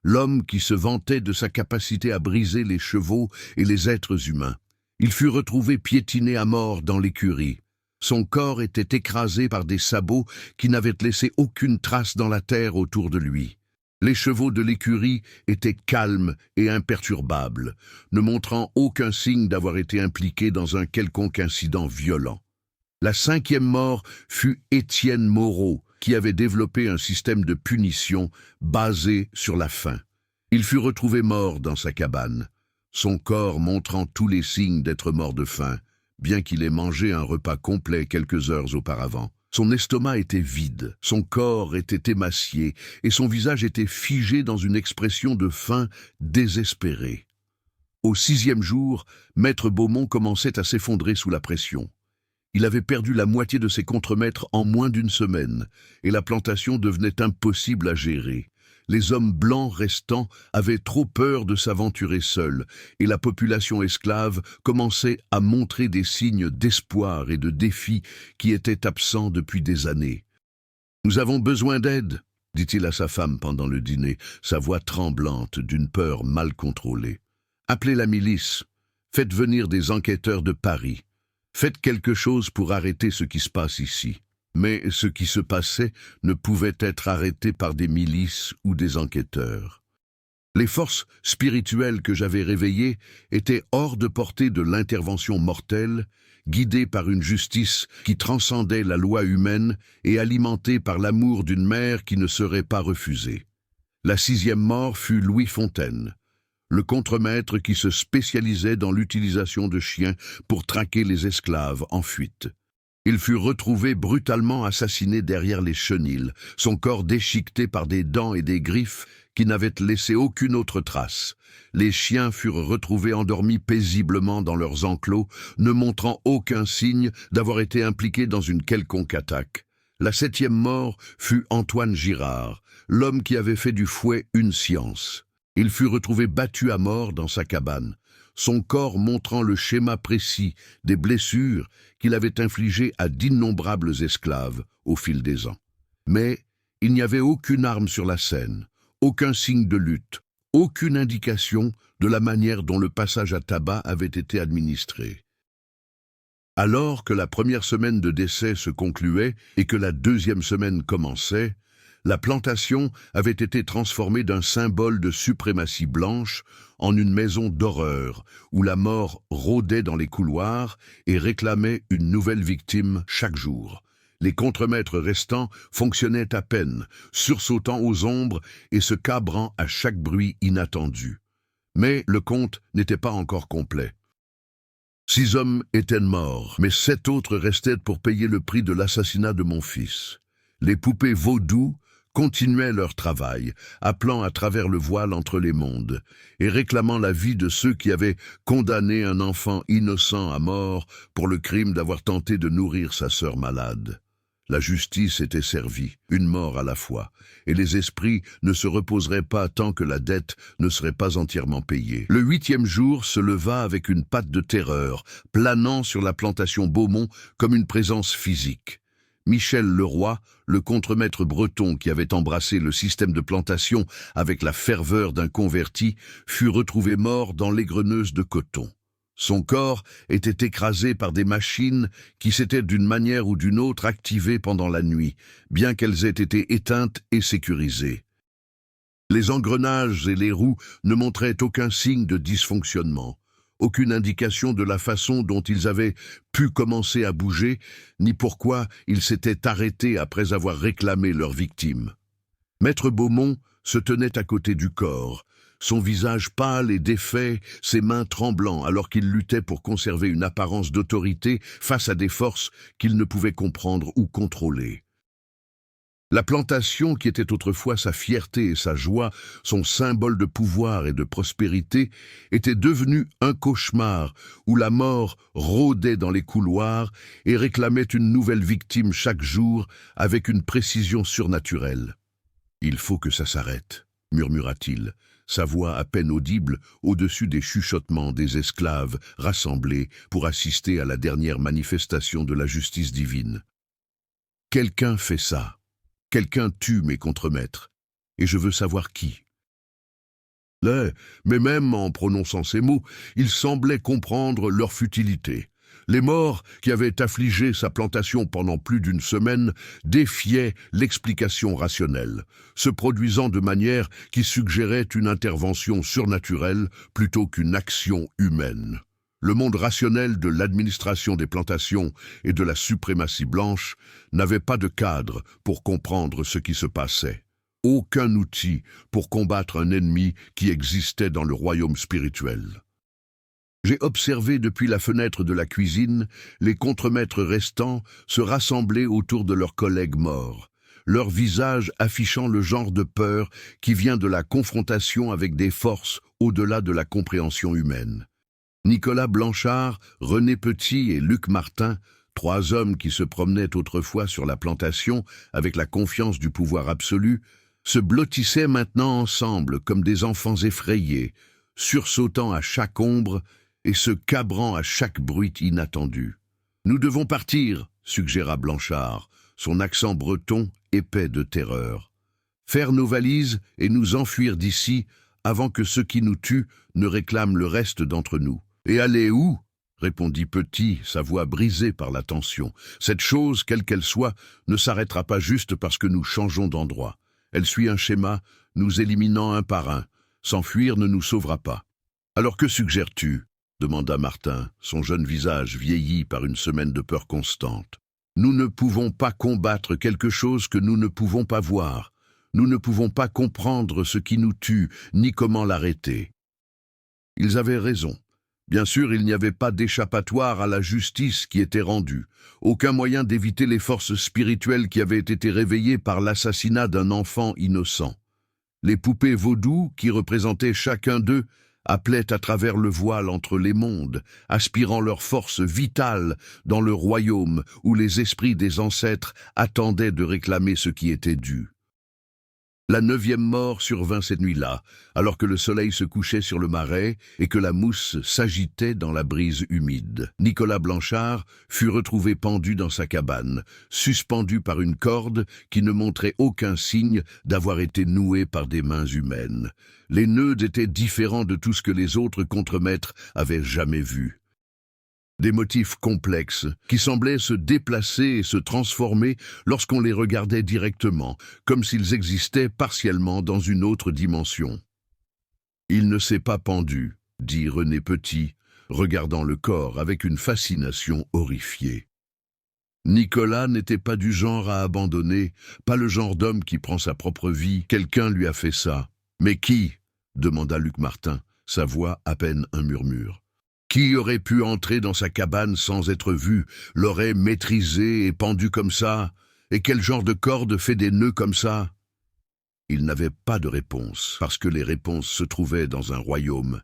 S1: l'homme qui se vantait de sa capacité à briser les chevaux et les êtres humains. Il fut retrouvé piétiné à mort dans l'écurie. Son corps était écrasé par des sabots qui n'avaient laissé aucune trace dans la terre autour de lui. Les chevaux de l'écurie étaient calmes et imperturbables, ne montrant aucun signe d'avoir été impliqués dans un quelconque incident violent. La cinquième mort fut Étienne Moreau, qui avait développé un système de punition basé sur la faim. Il fut retrouvé mort dans sa cabane, son corps montrant tous les signes d'être mort de faim, bien qu'il ait mangé un repas complet quelques heures auparavant. Son estomac était vide, son corps était émacié et son visage était figé dans une expression de faim désespérée. Au sixième jour, Maître Beaumont commençait à s'effondrer sous la pression. Il avait perdu la moitié de ses contremaîtres en moins d'une semaine, et la plantation devenait impossible à gérer. Les hommes blancs restants avaient trop peur de s'aventurer seuls, et la population esclave commençait à montrer des signes d'espoir et de défi qui étaient absents depuis des années. « Nous avons besoin d'aide », dit-il à sa femme pendant le dîner, sa voix tremblante d'une peur mal contrôlée. « Appelez la milice, faites venir des enquêteurs de Paris. Faites quelque chose pour arrêter ce qui se passe ici. » Mais ce qui se passait ne pouvait être arrêté par des milices ou des enquêteurs. Les forces spirituelles que j'avais réveillées étaient hors de portée de l'intervention mortelle, guidées par une justice qui transcendait la loi humaine et alimentée par l'amour d'une mère qui ne serait pas refusée. La sixième mort fut Louis Fontaine, le contremaître qui se spécialisait dans l'utilisation de chiens pour traquer les esclaves en fuite. Il fut retrouvé brutalement assassiné derrière les chenils, son corps déchiqueté par des dents et des griffes qui n'avaient laissé aucune autre trace. Les chiens furent retrouvés endormis paisiblement dans leurs enclos, ne montrant aucun signe d'avoir été impliqués dans une quelconque attaque. La septième mort fut Antoine Girard, l'homme qui avait fait du fouet une science. Il fut retrouvé battu à mort dans sa cabane, son corps montrant le schéma précis des blessures qu'il avait infligées à d'innombrables esclaves au fil des ans. Mais il n'y avait aucune arme sur la scène, aucun signe de lutte, aucune indication de la manière dont le passage à tabac avait été administré. Alors que la première semaine de décès se concluait et que la deuxième semaine commençait, la plantation avait été transformée d'un symbole de suprématie blanche en une maison d'horreur où la mort rôdait dans les couloirs et réclamait une nouvelle victime chaque jour. Les contremaîtres restants fonctionnaient à peine, sursautant aux ombres et se cabrant à chaque bruit inattendu. Mais le compte n'était pas encore complet. 6 hommes étaient morts, mais 7 autres restaient pour payer le prix de l'assassinat de mon fils. Les poupées vaudou continuaient leur travail, appelant à travers le voile entre les mondes, et réclamant la vie de ceux qui avaient condamné un enfant innocent à mort pour le crime d'avoir tenté de nourrir sa sœur malade. La justice était servie, une mort à la fois, et les esprits ne se reposeraient pas tant que la dette ne serait pas entièrement payée. Le 8e jour se leva avec une patte de terreur, planant sur la plantation Beaumont comme une présence physique. Michel Leroy, le contremaître breton qui avait embrassé le système de plantation avec la ferveur d'un converti, fut retrouvé mort dans l'égreneuse de coton. Son corps était écrasé par des machines qui s'étaient d'une manière ou d'une autre activées pendant la nuit, bien qu'elles aient été éteintes et sécurisées. Les engrenages et les roues ne montraient aucun signe de dysfonctionnement, aucune indication de la façon dont ils avaient pu commencer à bouger, ni pourquoi ils s'étaient arrêtés après avoir réclamé leur victime. Maître Beaumont se tenait à côté du corps, son visage pâle et défait, ses mains tremblant alors qu'il luttait pour conserver une apparence d'autorité face à des forces qu'il ne pouvait comprendre ou contrôler. La plantation, qui était autrefois sa fierté et sa joie, son symbole de pouvoir et de prospérité, était devenue un cauchemar où la mort rôdait dans les couloirs et réclamait une nouvelle victime chaque jour avec une précision surnaturelle. « Il faut que ça s'arrête », murmura-t-il, sa voix à peine audible au-dessus des chuchotements des esclaves rassemblés pour assister à la dernière manifestation de la justice divine. « Quelqu'un fait ça. Quelqu'un tue mes contremaîtres, et je veux savoir qui. » Mais même en prononçant ces mots, il semblait comprendre leur futilité. Les morts, qui avaient affligé sa plantation pendant plus d'une semaine, défiaient l'explication rationnelle, se produisant de manière qui suggérait une intervention surnaturelle plutôt qu'une action humaine. Le monde rationnel de l'administration des plantations et de la suprématie blanche n'avait pas de cadre pour comprendre ce qui se passait. Aucun outil pour combattre un ennemi qui existait dans le royaume spirituel. J'ai observé depuis la fenêtre de la cuisine les contremaîtres restants se rassembler autour de leurs collègues morts, leur visage affichant le genre de peur qui vient de la confrontation avec des forces au-delà de la compréhension humaine. Nicolas Blanchard, René Petit et Luc Martin, 3 hommes qui se promenaient autrefois sur la plantation avec la confiance du pouvoir absolu, se blottissaient maintenant ensemble comme des enfants effrayés, sursautant à chaque ombre et se cabrant à chaque bruit inattendu. « Nous devons partir », suggéra Blanchard, son accent breton épais de terreur. « Faire nos valises et nous enfuir d'ici avant que ceux qui nous tuent ne réclament le reste d'entre nous. »« Et aller où ?» répondit Petit, sa voix brisée par la tension. « Cette chose, quelle qu'elle soit, ne s'arrêtera pas juste parce que nous changeons d'endroit. Elle suit un schéma, nous éliminant un par un. S'enfuir ne nous sauvera pas. »« Alors que suggères-tu » demanda Martin, son jeune visage vieilli par une semaine de peur constante. « Nous ne pouvons pas combattre quelque chose que nous ne pouvons pas voir. Nous ne pouvons pas comprendre ce qui nous tue, ni comment l'arrêter. » Ils avaient raison. Bien sûr, il n'y avait pas d'échappatoire à la justice qui était rendue, aucun moyen d'éviter les forces spirituelles qui avaient été réveillées par l'assassinat d'un enfant innocent. Les poupées vaudou, qui représentaient chacun d'eux, appelaient à travers le voile entre les mondes, aspirant leur force vitale dans le royaume où les esprits des ancêtres attendaient de réclamer ce qui était dû. La 9e mort survint cette nuit-là, alors que le soleil se couchait sur le marais et que la mousse s'agitait dans la brise humide. Nicolas Blanchard fut retrouvé pendu dans sa cabane, suspendu par une corde qui ne montrait aucun signe d'avoir été nouée par des mains humaines. Les nœuds étaient différents de tout ce que les autres contremaîtres avaient jamais vu. Des motifs complexes qui semblaient se déplacer et se transformer lorsqu'on les regardait directement, comme s'ils existaient partiellement dans une autre dimension. « Il ne s'est pas pendu », dit René Petit, regardant le corps avec une fascination horrifiée. Nicolas n'était pas du genre à abandonner, pas le genre d'homme qui prend sa propre vie. Quelqu'un lui a fait ça. « Mais qui ?» demanda Luc Martin, sa voix à peine un murmure. Qui aurait pu entrer dans sa cabane sans être vu, l'aurait maîtrisé et pendu comme ça? Et quel genre de corde fait des nœuds comme ça? Il n'avait pas de réponse, parce que les réponses se trouvaient dans un royaume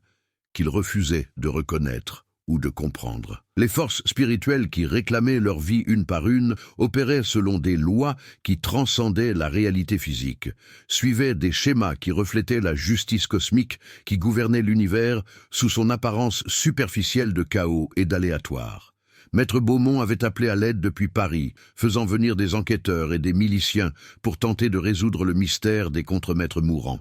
S1: qu'il refusait de reconnaître ou de comprendre. Les forces spirituelles qui réclamaient leur vie une par une opéraient selon des lois qui transcendaient la réalité physique, suivaient des schémas qui reflétaient la justice cosmique qui gouvernait l'univers sous son apparence superficielle de chaos et d'aléatoire. Maître Beaumont avait appelé à l'aide depuis Paris, faisant venir des enquêteurs et des miliciens pour tenter de résoudre le mystère des contremaîtres mourants.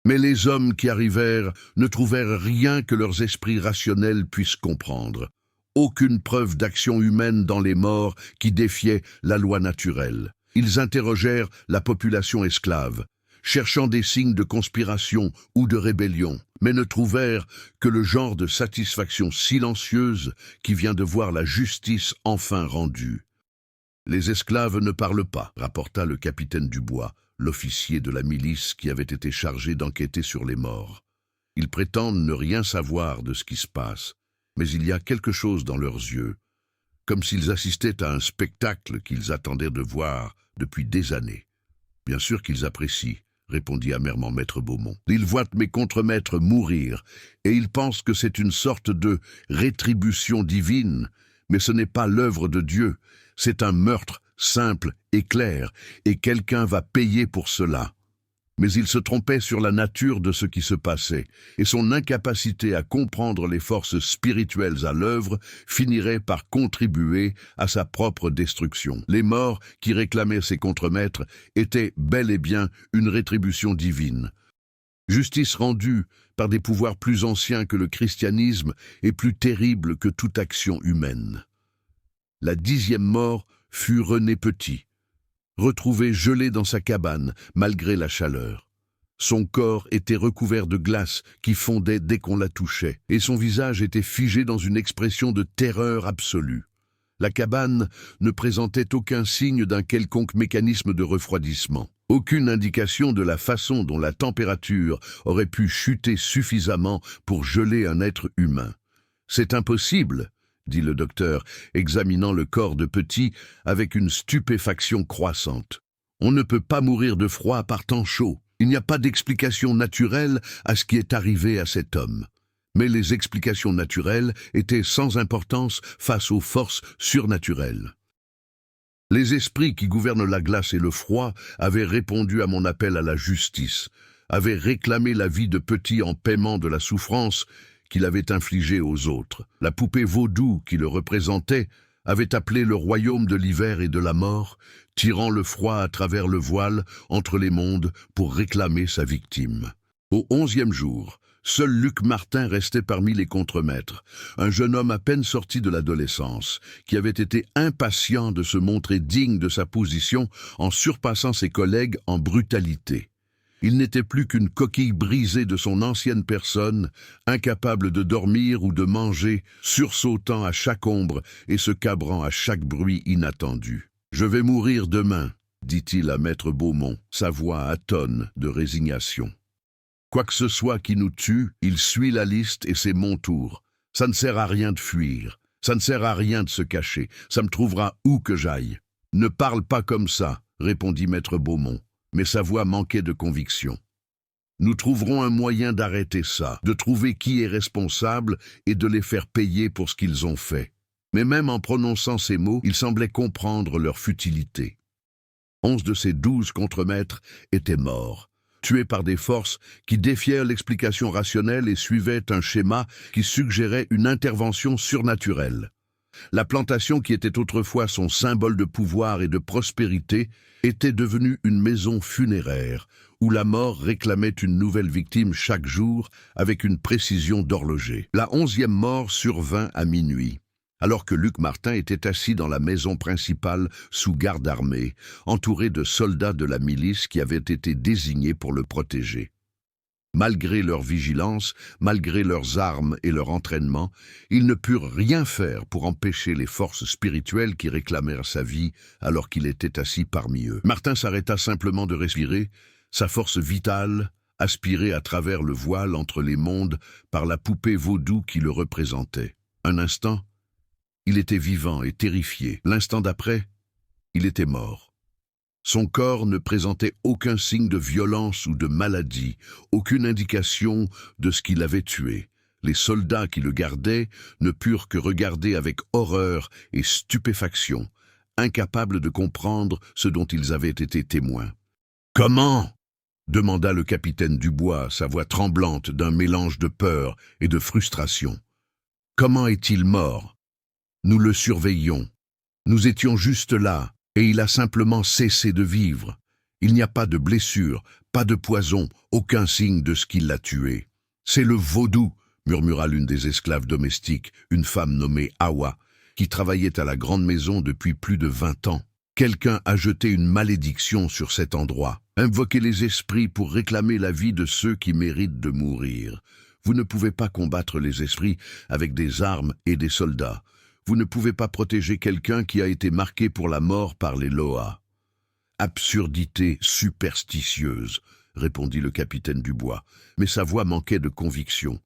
S1: Mais les hommes qui arrivèrent ne trouvèrent rien que leurs esprits rationnels puissent comprendre. Aucune preuve d'action humaine dans les morts qui défiait la loi naturelle. Ils interrogèrent la population esclave, cherchant des signes de conspiration ou de rébellion, mais ne trouvèrent que le genre de satisfaction silencieuse qui vient de voir la justice enfin rendue. « Les esclaves ne parlent pas », rapporta le capitaine Dubois, l'officier de la milice qui avait été chargé d'enquêter sur les morts. Ils prétendent ne rien savoir de ce qui se passe, mais il y a quelque chose dans leurs yeux, comme s'ils assistaient à un spectacle qu'ils attendaient de voir depuis des années. Bien sûr qu'ils apprécient, répondit amèrement Maître Beaumont. Ils voient mes contremaîtres mourir, et ils pensent que c'est une sorte de rétribution divine, mais ce n'est pas l'œuvre de Dieu, c'est un meurtre simple et clair, et quelqu'un va payer pour cela. Mais il se trompait sur la nature de ce qui se passait, et son incapacité à comprendre les forces spirituelles à l'œuvre finirait par contribuer à sa propre destruction. Les morts qui réclamaient ses contremaîtres étaient bel et bien une rétribution divine. Justice rendue par des pouvoirs plus anciens que le christianisme et plus terribles que toute action humaine. La 10e mort fut René Petit, retrouvé gelé dans sa cabane malgré la chaleur. Son corps était recouvert de glace qui fondait dès qu'on la touchait, et son visage était figé dans une expression de terreur absolue. La cabane ne présentait aucun signe d'un quelconque mécanisme de refroidissement. Aucune indication de la façon dont la température aurait pu chuter suffisamment pour geler un être humain. « C'est impossible », dit le docteur, examinant le corps de Petit avec une stupéfaction croissante. « On ne peut pas mourir de froid par temps chaud. Il n'y a pas d'explication naturelle à ce qui est arrivé à cet homme. » Mais les explications naturelles étaient sans importance face aux forces surnaturelles. Les esprits qui gouvernent la glace et le froid avaient répondu à mon appel à la justice, avaient réclamé la vie de Petit en paiement de la souffrance qu'il avait infligée aux autres. La poupée vaudou qui le représentait avait appelé le royaume de l'hiver et de la mort, tirant le froid à travers le voile entre les mondes pour réclamer sa victime. Au 11e jour, seul Luc Martin restait parmi les contremaîtres, un jeune homme à peine sorti de l'adolescence, qui avait été impatient de se montrer digne de sa position en surpassant ses collègues en brutalité. Il n'était plus qu'une coquille brisée de son ancienne personne, incapable de dormir ou de manger, sursautant à chaque ombre et se cabrant à chaque bruit inattendu. « Je vais mourir demain », dit-il à Maître Beaumont, sa voix atone de résignation. Quoi que ce soit qui nous tue, il suit la liste et c'est mon tour. Ça ne sert à rien de fuir, ça ne sert à rien de se cacher, ça me trouvera où que j'aille. Ne parle pas comme ça, répondit Maître Beaumont, mais sa voix manquait de conviction. Nous trouverons un moyen d'arrêter ça, de trouver qui est responsable et de les faire payer pour ce qu'ils ont fait. Mais même en prononçant ces mots, il semblait comprendre leur futilité. 11 de ces 12 contremaîtres étaient morts, tués par des forces qui défièrent l'explication rationnelle et suivaient un schéma qui suggérait une intervention surnaturelle. La plantation qui était autrefois son symbole de pouvoir et de prospérité était devenue une maison funéraire, où la mort réclamait une nouvelle victime chaque jour avec une précision d'horloger. La 11e mort survint à minuit, alors que Luc Martin était assis dans la maison principale sous garde armée, entouré de soldats de la milice qui avaient été désignés pour le protéger. Malgré leur vigilance, malgré leurs armes et leur entraînement, ils ne purent rien faire pour empêcher les forces spirituelles qui réclamèrent sa vie alors qu'il était assis parmi eux. Martin s'arrêta simplement de respirer, sa force vitale aspirée à travers le voile entre les mondes par la poupée vaudou qui le représentait. Un instant, il était vivant et terrifié. L'instant d'après, il était mort. Son corps ne présentait aucun signe de violence ou de maladie, aucune indication de ce qui l'avait tué. Les soldats qui le gardaient ne purent que regarder avec horreur et stupéfaction, incapables de comprendre ce dont ils avaient été témoins. « Comment ?» demanda le capitaine Dubois, sa voix tremblante d'un mélange de peur et de frustration. « Comment est-il mort ? Nous le surveillions. Nous étions juste là. Et il a simplement cessé de vivre. Il n'y a pas de blessure, pas de poison, aucun signe de ce qui l'a tué. C'est le vaudou, murmura l'une des esclaves domestiques, une femme nommée Awa, qui travaillait à la grande maison depuis plus de 20 ans. Quelqu'un a jeté une malédiction sur cet endroit, invoqué les esprits pour réclamer la vie de ceux qui méritent de mourir. Vous ne pouvez pas combattre les esprits avec des armes et des soldats. Vous ne pouvez pas protéger quelqu'un qui a été marqué pour la mort par les Loa. Absurdité superstitieuse, répondit le capitaine Dubois, mais sa voix manquait de conviction.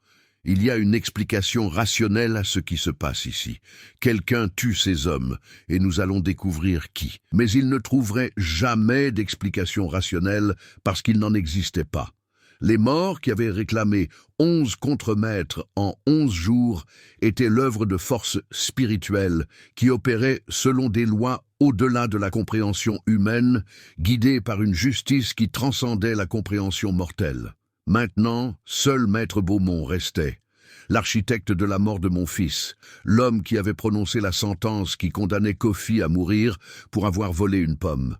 S1: Il y a une explication rationnelle à ce qui se passe ici. Quelqu'un tue ces hommes, et nous allons découvrir qui. Mais il ne trouverait jamais d'explication rationnelle parce qu'il n'en existait pas. Les morts qui avaient réclamé 11 contremaîtres en 11 jours étaient l'œuvre de forces spirituelles qui opéraient selon des lois au-delà de la compréhension humaine, guidées par une justice qui transcendait la compréhension mortelle. Maintenant, seul Maître Beaumont restait, l'architecte de la mort de mon fils, l'homme qui avait prononcé la sentence qui condamnait Kofi à mourir pour avoir volé une pomme.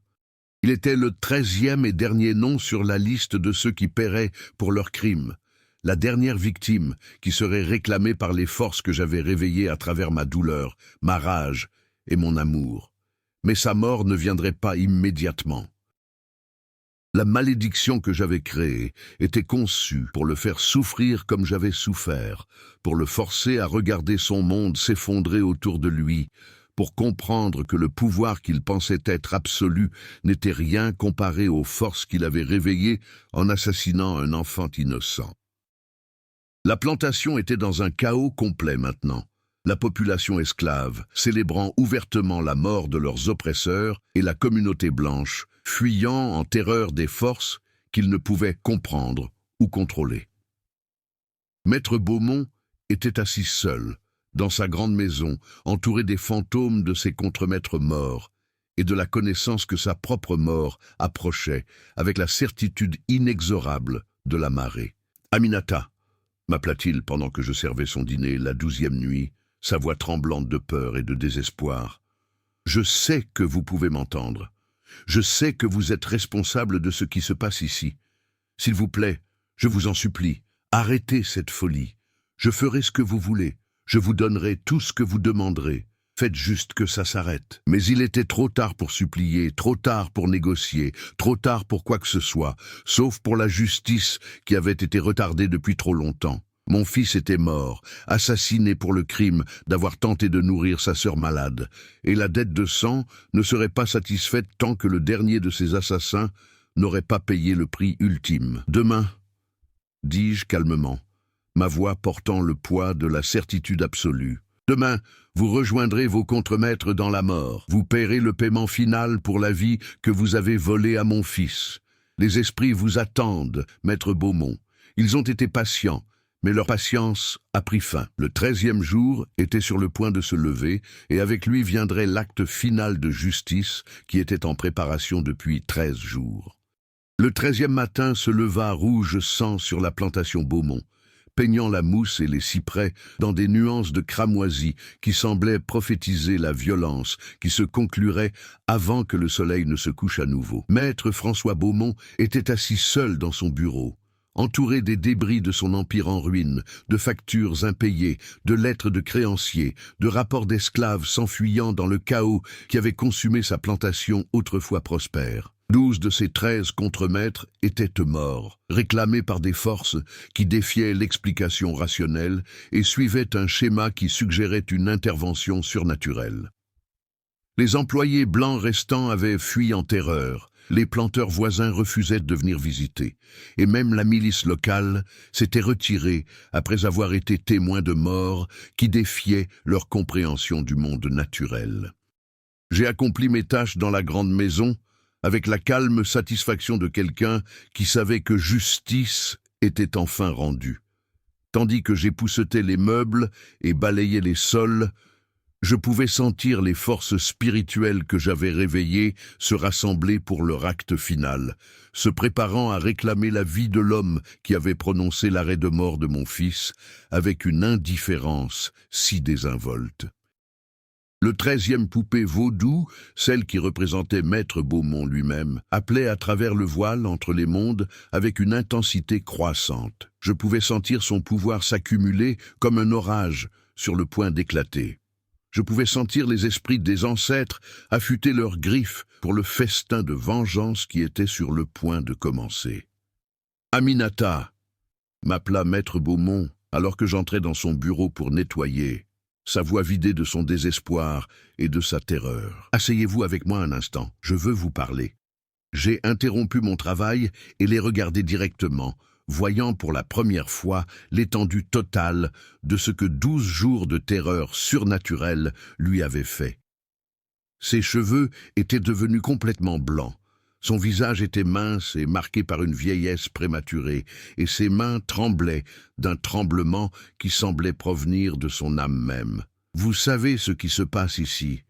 S1: Il était le 13e et dernier nom sur la liste de ceux qui paieraient pour leurs crimes. La dernière victime qui serait réclamée par les forces que j'avais réveillées à travers ma douleur, ma rage et mon amour. Mais sa mort ne viendrait pas immédiatement. La malédiction que j'avais créée était conçue pour le faire souffrir comme j'avais souffert, pour le forcer à regarder son monde s'effondrer autour de lui, pour comprendre que le pouvoir qu'il pensait être absolu n'était rien comparé aux forces qu'il avait réveillées en assassinant un enfant innocent. La plantation était dans un chaos complet maintenant. La population esclave, célébrant ouvertement la mort de leurs oppresseurs, et la communauté blanche, fuyant en terreur des forces qu'ils ne pouvaient comprendre ou contrôler. Maître Beaumont était assis seul, dans sa grande maison, entouré des fantômes de ses contremaîtres morts, et de la connaissance que sa propre mort approchait, avec la certitude inexorable de la marée. « Aminata !» m'appela-t-il pendant que je servais son dîner la 12e nuit, sa voix tremblante de peur et de désespoir. « Je sais que vous pouvez m'entendre. Je sais que vous êtes responsable de ce qui se passe ici. S'il vous plaît, je vous en supplie, arrêtez cette folie. Je ferai ce que vous voulez. Je vous donnerai tout ce que vous demanderez. Faites juste que ça s'arrête. » Mais il était trop tard pour supplier, trop tard pour négocier, trop tard pour quoi que ce soit, sauf pour la justice qui avait été retardée depuis trop longtemps. Mon fils était mort, assassiné pour le crime d'avoir tenté de nourrir sa sœur malade, et la dette de sang ne serait pas satisfaite tant que le dernier de ces assassins n'aurait pas payé le prix ultime. « Demain, dis-je calmement, ma voix portant le poids de la certitude absolue. Demain, vous rejoindrez vos contremaîtres dans la mort. Vous paierez le paiement final pour la vie que vous avez volée à mon fils. Les esprits vous attendent, maître Beaumont. Ils ont été patients, mais leur patience a pris fin. Le 13e jour était sur le point de se lever, et avec lui viendrait l'acte final de justice qui était en préparation depuis 13 jours. Le 13e matin se leva rouge sang sur la plantation Beaumont, peignant la mousse et les cyprès dans des nuances de cramoisie qui semblaient prophétiser la violence qui se conclurait avant que le soleil ne se couche à nouveau. Maître François Beaumont était assis seul dans son bureau, entouré des débris de son empire en ruine, de factures impayées, de lettres de créanciers, de rapports d'esclaves s'enfuyant dans le chaos qui avait consumé sa plantation autrefois prospère. 12 de ses 13 contremaîtres étaient morts, réclamés par des forces qui défiaient l'explication rationnelle et suivaient un schéma qui suggérait une intervention surnaturelle. Les employés blancs restants avaient fui en terreur, les planteurs voisins refusaient de venir visiter, et même la milice locale s'était retirée après avoir été témoins de morts qui défiaient leur compréhension du monde naturel. J'ai accompli mes tâches dans la grande maison, avec la calme satisfaction de quelqu'un qui savait que justice était enfin rendue. Tandis que j'époussetais les meubles et balayais les sols, je pouvais sentir les forces spirituelles que j'avais réveillées se rassembler pour leur acte final, se préparant à réclamer la vie de l'homme qui avait prononcé l'arrêt de mort de mon fils avec une indifférence si désinvolte. Le 13e poupée vaudou, celle qui représentait Maître Beaumont lui-même, appelait à travers le voile entre les mondes avec une intensité croissante. Je pouvais sentir son pouvoir s'accumuler comme un orage sur le point d'éclater. Je pouvais sentir les esprits des ancêtres affûter leurs griffes pour le festin de vengeance qui était sur le point de commencer. « Aminata !» m'appela Maître Beaumont alors que j'entrais dans son bureau pour nettoyer, sa voix vidée de son désespoir et de sa terreur. « Asseyez-vous avec moi un instant, je veux vous parler. » J'ai interrompu mon travail et les regardé directement, voyant pour la première fois l'étendue totale de ce que 12 jours de terreur surnaturelle lui avaient fait. Ses cheveux étaient devenus complètement blancs. Son visage était mince et marqué par une vieillesse prématurée, et ses mains tremblaient d'un tremblement qui semblait provenir de son âme même. « Vous savez ce qui se passe ici, »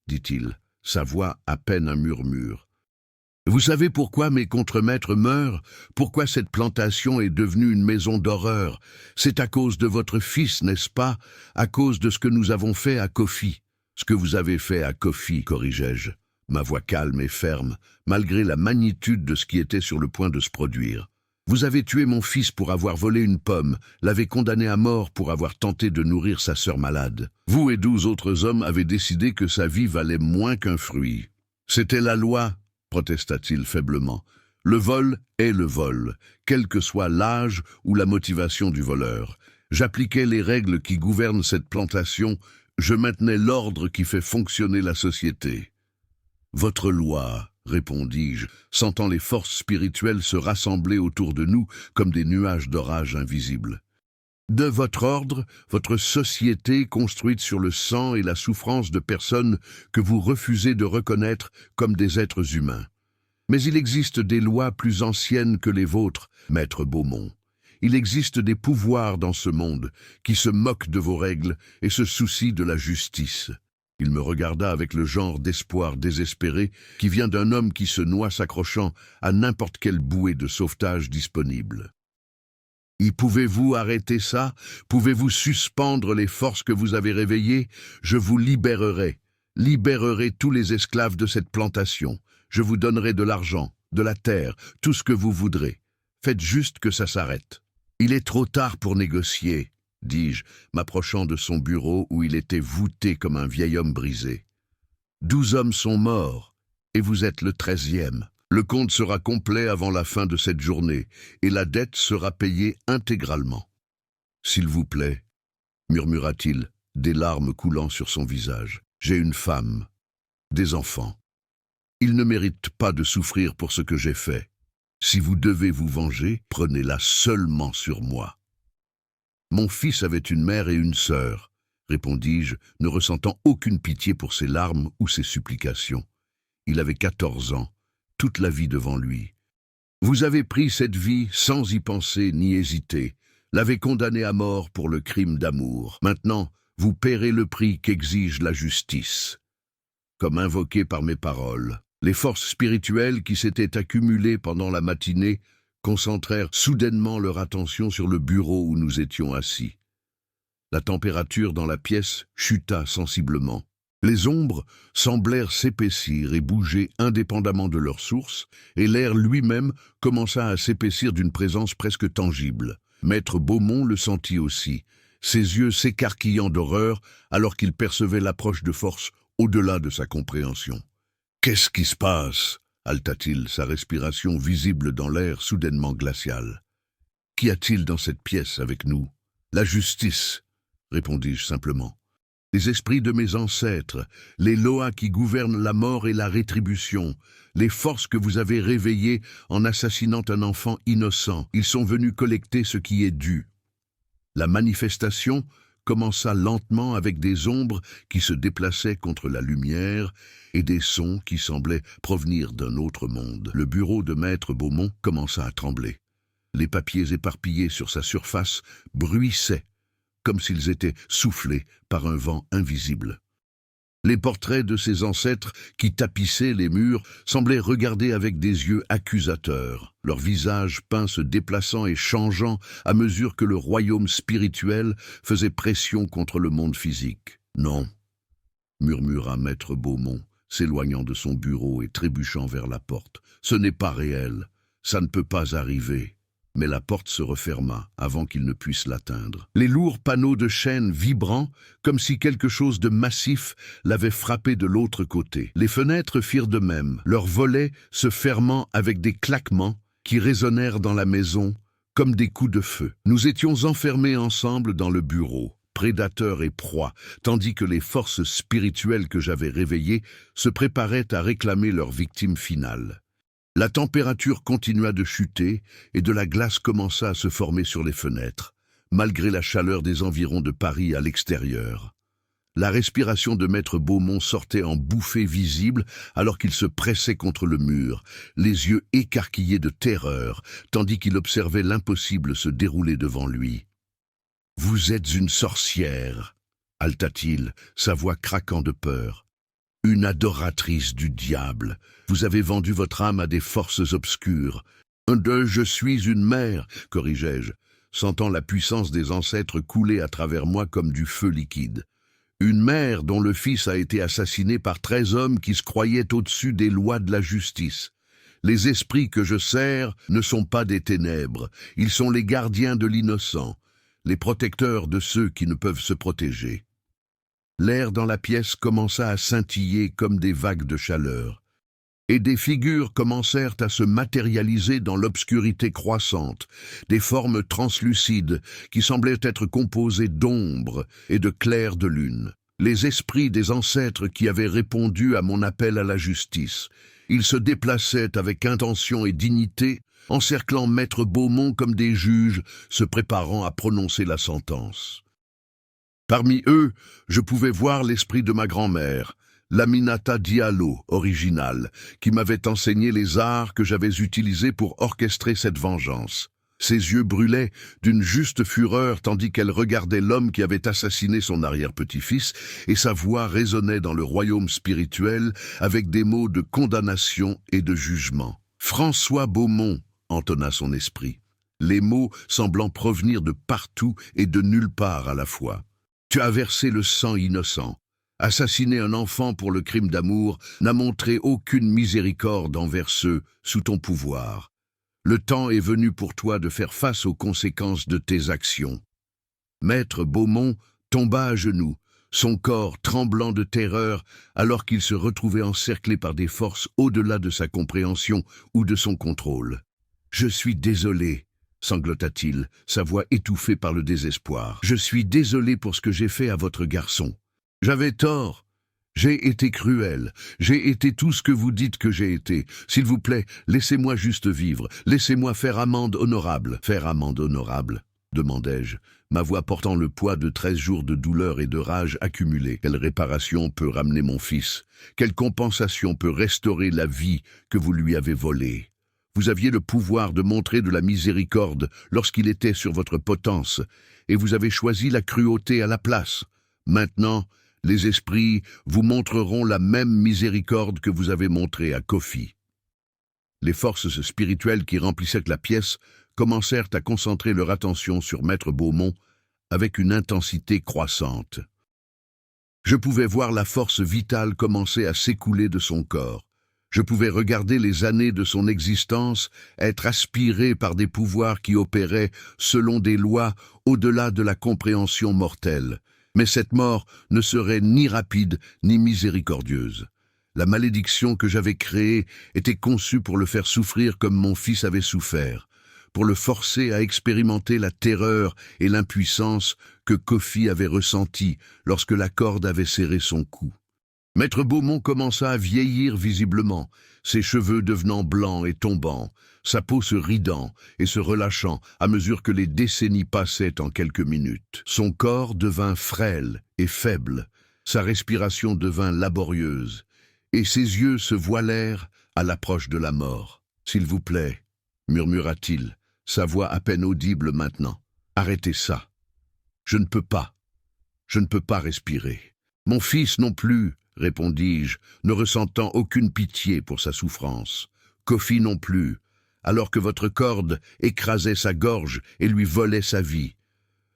S1: dit-il, sa voix à peine un murmure. « Vous savez pourquoi mes contremaîtres meurent, pourquoi cette plantation est devenue une maison d'horreur. C'est à cause de votre fils, n'est-ce pas, à cause de ce que nous avons fait à Kofi. » « Ce que vous avez fait à Kofi, corrigeai-je. ma voix calme et ferme, malgré la magnitude de ce qui était sur le point de se produire. Vous avez tué mon fils pour avoir volé une pomme, l'avez condamné à mort pour avoir tenté de nourrir sa sœur malade. Vous et 12 autres hommes avez décidé que sa vie valait moins qu'un fruit. C'était la loi, protesta-t-il faiblement. Le vol est le vol, quel que soit l'âge ou la motivation du voleur. J'appliquais les règles qui gouvernent cette plantation, je maintenais l'ordre qui fait fonctionner la société. Votre loi, répondis-je, sentant les forces spirituelles se rassembler autour de nous comme des nuages d'orage invisibles. De votre ordre, votre société construite sur le sang et la souffrance de personnes que vous refusez de reconnaître comme des êtres humains. Mais il existe des lois plus anciennes que les vôtres, maître Beaumont. Il existe des pouvoirs dans ce monde qui se moquent de vos règles et se soucient de la justice. Il me regarda avec le genre d'espoir désespéré qui vient d'un homme qui se noie s'accrochant à n'importe quelle bouée de sauvetage disponible. Y pouvez-vous arrêter ça? Pouvez-vous suspendre les forces que vous avez réveillées? Je vous libérerai tous les esclaves de cette plantation. Je vous donnerai de l'argent, de la terre, tout ce que vous voudrez. Faites juste que ça s'arrête. Il est trop tard pour négocier, dis-je, m'approchant de son bureau où il était voûté comme un vieil homme brisé. 12 hommes sont morts, et vous êtes le 13e. Le compte sera complet avant la fin de cette journée, et la dette sera payée intégralement. S'il vous plaît, murmura-t-il, des larmes coulant sur son visage. J'ai une femme, des enfants. Ils ne méritent pas de souffrir pour ce que j'ai fait. Si vous devez vous venger, prenez-la seulement sur moi. Mon fils avait une mère et une sœur, répondis-je, ne ressentant aucune pitié pour ses larmes ou ses supplications. Il avait 14 ans, toute la vie devant lui. Vous avez pris cette vie sans y penser ni hésiter, l'avez condamné à mort pour le crime d'amour. Maintenant, vous paierez le prix qu'exige la justice. Comme invoqué par mes paroles, les forces spirituelles qui s'étaient accumulées pendant la matinée concentrèrent soudainement leur attention sur le bureau où nous étions assis. La température dans la pièce chuta sensiblement. Les ombres semblèrent s'épaissir et bouger indépendamment de leur source, et l'air lui-même commença à s'épaissir d'une présence presque tangible. Maître Beaumont le sentit aussi, ses yeux s'écarquillant d'horreur alors qu'il percevait l'approche de force au-delà de sa compréhension. « Qu'est-ce qui se passe ?» halta-t-il, sa respiration visible dans l'air soudainement glacial. « Qu'y a-t-il dans cette pièce avec nous ?»« La justice, » répondis-je simplement. « Les esprits de mes ancêtres, les lois qui gouvernent la mort et la rétribution, les forces que vous avez réveillées en assassinant un enfant innocent, ils sont venus collecter ce qui est dû. » La manifestation commença lentement avec des ombres qui se déplaçaient contre la lumière et des sons qui semblaient provenir d'un autre monde. Le bureau de maître Beaumont commença à trembler. Les papiers éparpillés sur sa surface bruissaient, comme s'ils étaient soufflés par un vent invisible. Les portraits de ses ancêtres qui tapissaient les murs semblaient regarder avec des yeux accusateurs, leurs visages peints se déplaçant et changeant à mesure que le royaume spirituel faisait pression contre le monde physique. « Non », murmura maître Beaumont, s'éloignant de son bureau et trébuchant vers la porte. « Ce n'est pas réel, ça ne peut pas arriver. » Mais la porte se referma avant qu'il ne puisse l'atteindre. Les lourds panneaux de chêne vibrant, comme si quelque chose de massif l'avait frappé de l'autre côté. Les fenêtres firent de même, leurs volets se fermant avec des claquements qui résonnèrent dans la maison comme des coups de feu. Nous étions enfermés ensemble dans le bureau, prédateurs et proies, tandis que les forces spirituelles que j'avais réveillées se préparaient à réclamer leur victime finale. La température continua de chuter et de la glace commença à se former sur les fenêtres, malgré la chaleur des environs de Paris à l'extérieur. La respiration de maître Beaumont sortait en bouffées visibles alors qu'il se pressait contre le mur, les yeux écarquillés de terreur, tandis qu'il observait l'impossible se dérouler devant lui. « Vous êtes une sorcière !» halta-t-il, sa voix craquant de peur. Une adoratrice du diable. Vous avez vendu votre âme à des forces obscures. Je suis une mère, corrigeai-je, sentant la puissance des ancêtres couler à travers moi comme du feu liquide. Une mère dont le fils a été assassiné par 13 hommes qui se croyaient au-dessus des lois de la justice. Les esprits que je sers ne sont pas des ténèbres, ils sont les gardiens de l'innocent, les protecteurs de ceux qui ne peuvent se protéger. L'air dans la pièce commença à scintiller comme des vagues de chaleur, et des figures commencèrent à se matérialiser dans l'obscurité croissante, des formes translucides qui semblaient être composées d'ombre et de clairs de lune. Les esprits des ancêtres qui avaient répondu à mon appel à la justice. Ils se déplaçaient avec intention et dignité, encerclant Maître Beaumont comme des juges se préparant à prononcer la sentence. Parmi eux, je pouvais voir l'esprit de ma grand-mère, l'Aminata Diallo, originale, qui m'avait enseigné les arts que j'avais utilisés pour orchestrer cette vengeance. Ses yeux brûlaient d'une juste fureur tandis qu'elle regardait l'homme qui avait assassiné son arrière-petit-fils, et sa voix résonnait dans le royaume spirituel avec des mots de condamnation et de jugement. « François Beaumont », entonna son esprit, les mots semblant provenir de partout et de nulle part à la fois. « Tu as versé le sang innocent. Assassiner un enfant pour le crime d'amour n'a montré aucune miséricorde envers ceux sous ton pouvoir. Le temps est venu pour toi de faire face aux conséquences de tes actions. » Maître Beaumont tomba à genoux, son corps tremblant de terreur alors qu'il se retrouvait encerclé par des forces au-delà de sa compréhension ou de son contrôle. « Je suis désolé, » sanglota-t-il, sa voix étouffée par le désespoir. « Je suis désolé pour ce que j'ai fait à votre garçon. J'avais tort. J'ai été cruel. J'ai été tout ce que vous dites que j'ai été. S'il vous plaît, laissez-moi juste vivre. Laissez-moi faire amende honorable. » « Faire amende honorable ?» demandai-je, ma voix portant le poids de 13 jours de douleur et de rage accumulés. Quelle réparation peut ramener mon fils? Quelle compensation peut restaurer la vie que vous lui avez volée? Vous aviez le pouvoir de montrer de la miséricorde lorsqu'il était sur votre potence, et vous avez choisi la cruauté à la place. Maintenant, les esprits vous montreront la même miséricorde que vous avez montrée à Kofi. Les forces spirituelles qui remplissaient la pièce commencèrent à concentrer leur attention sur Maître Beaumont avec une intensité croissante. Je pouvais voir la force vitale commencer à s'écouler de son corps. Je pouvais regarder les années de son existence être aspirées par des pouvoirs qui opéraient selon des lois au-delà de la compréhension mortelle. Mais cette mort ne serait ni rapide ni miséricordieuse. La malédiction que j'avais créée était conçue pour le faire souffrir comme mon fils avait souffert, pour le forcer à expérimenter la terreur et l'impuissance que Kofi avait ressentie lorsque la corde avait serré son cou. Maître Beaumont commença à vieillir visiblement, ses cheveux devenant blancs et tombants, sa peau se ridant et se relâchant à mesure que les décennies passaient en quelques minutes. Son corps devint frêle et faible, sa respiration devint laborieuse, et ses yeux se voilèrent à l'approche de la mort. « S'il vous plaît, » murmura-t-il, sa voix à peine audible maintenant. « Arrêtez ça. Je ne peux pas. Je ne peux pas respirer. Mon fils non plus, » répondis-je, ne ressentant aucune pitié pour sa souffrance. « Kofi non plus, alors que votre corde écrasait sa gorge et lui volait sa vie.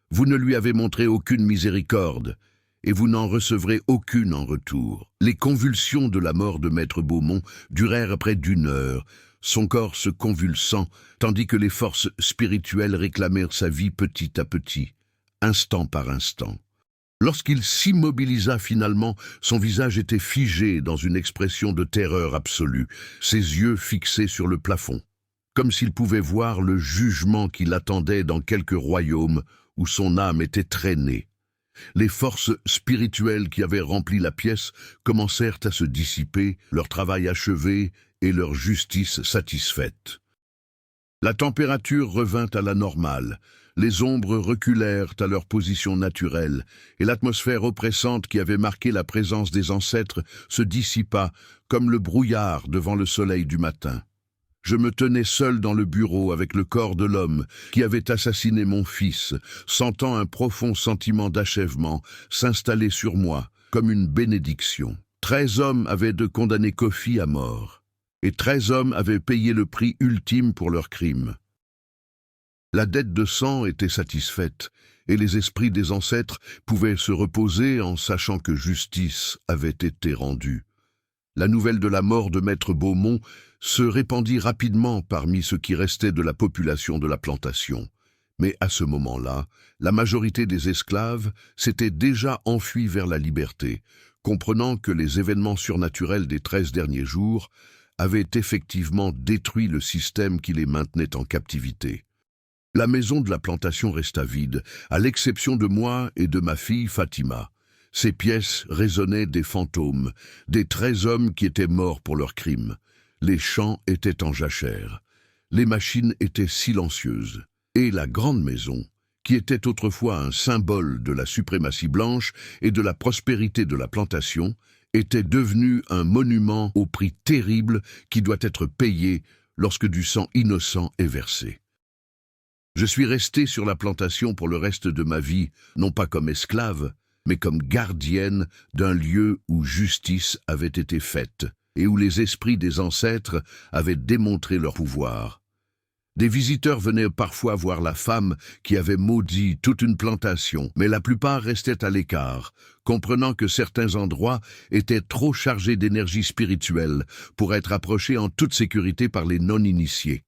S1: Vous ne lui avez montré aucune miséricorde, et vous n'en recevrez aucune en retour. » Les convulsions de la mort de Maître Beaumont durèrent près d'1 heure, son corps se convulsant, tandis que les forces spirituelles réclamèrent sa vie petit à petit, instant par instant. Lorsqu'il s'immobilisa finalement, son visage était figé dans une expression de terreur absolue, ses yeux fixés sur le plafond, comme s'il pouvait voir le jugement qui l'attendait dans quelque royaume où son âme était traînée. Les forces spirituelles qui avaient rempli la pièce commencèrent à se dissiper, leur travail achevé et leur justice satisfaite. La température revint à la normale, les ombres reculèrent à leur position naturelle, et l'atmosphère oppressante qui avait marqué la présence des ancêtres se dissipa comme le brouillard devant le soleil du matin. Je me tenais seul dans le bureau avec le corps de l'homme qui avait assassiné mon fils, sentant un profond sentiment d'achèvement s'installer sur moi comme une bénédiction. 13 hommes avaient de condamner Kofi à mort, et 13 hommes avaient payé le prix ultime pour leurs crimes. La dette de sang était satisfaite, et les esprits des ancêtres pouvaient se reposer en sachant que justice avait été rendue. La nouvelle de la mort de Maître Beaumont se répandit rapidement parmi ceux qui restaient de la population de la plantation. Mais à ce moment-là, la majorité des esclaves s'était déjà enfuis vers la liberté, comprenant que les événements surnaturels des 13 derniers jours avaient effectivement détruit le système qui les maintenait en captivité. La maison de la plantation resta vide, à l'exception de moi et de ma fille Fatima. Ces pièces résonnaient des fantômes, des 13 hommes qui étaient morts pour leurs crimes. Les champs étaient en jachère. Les machines étaient silencieuses. Et la grande maison, qui était autrefois un symbole de la suprématie blanche et de la prospérité de la plantation, était devenue un monument au prix terrible qui doit être payé lorsque du sang innocent est versé. Je suis resté sur la plantation pour le reste de ma vie, non pas comme esclave, mais comme gardienne d'un lieu où justice avait été faite et où les esprits des ancêtres avaient démontré leur pouvoir. Des visiteurs venaient parfois voir la femme qui avait maudit toute une plantation, mais la plupart restaient à l'écart, comprenant que certains endroits étaient trop chargés d'énergie spirituelle pour être approchés en toute sécurité par les non-initiés.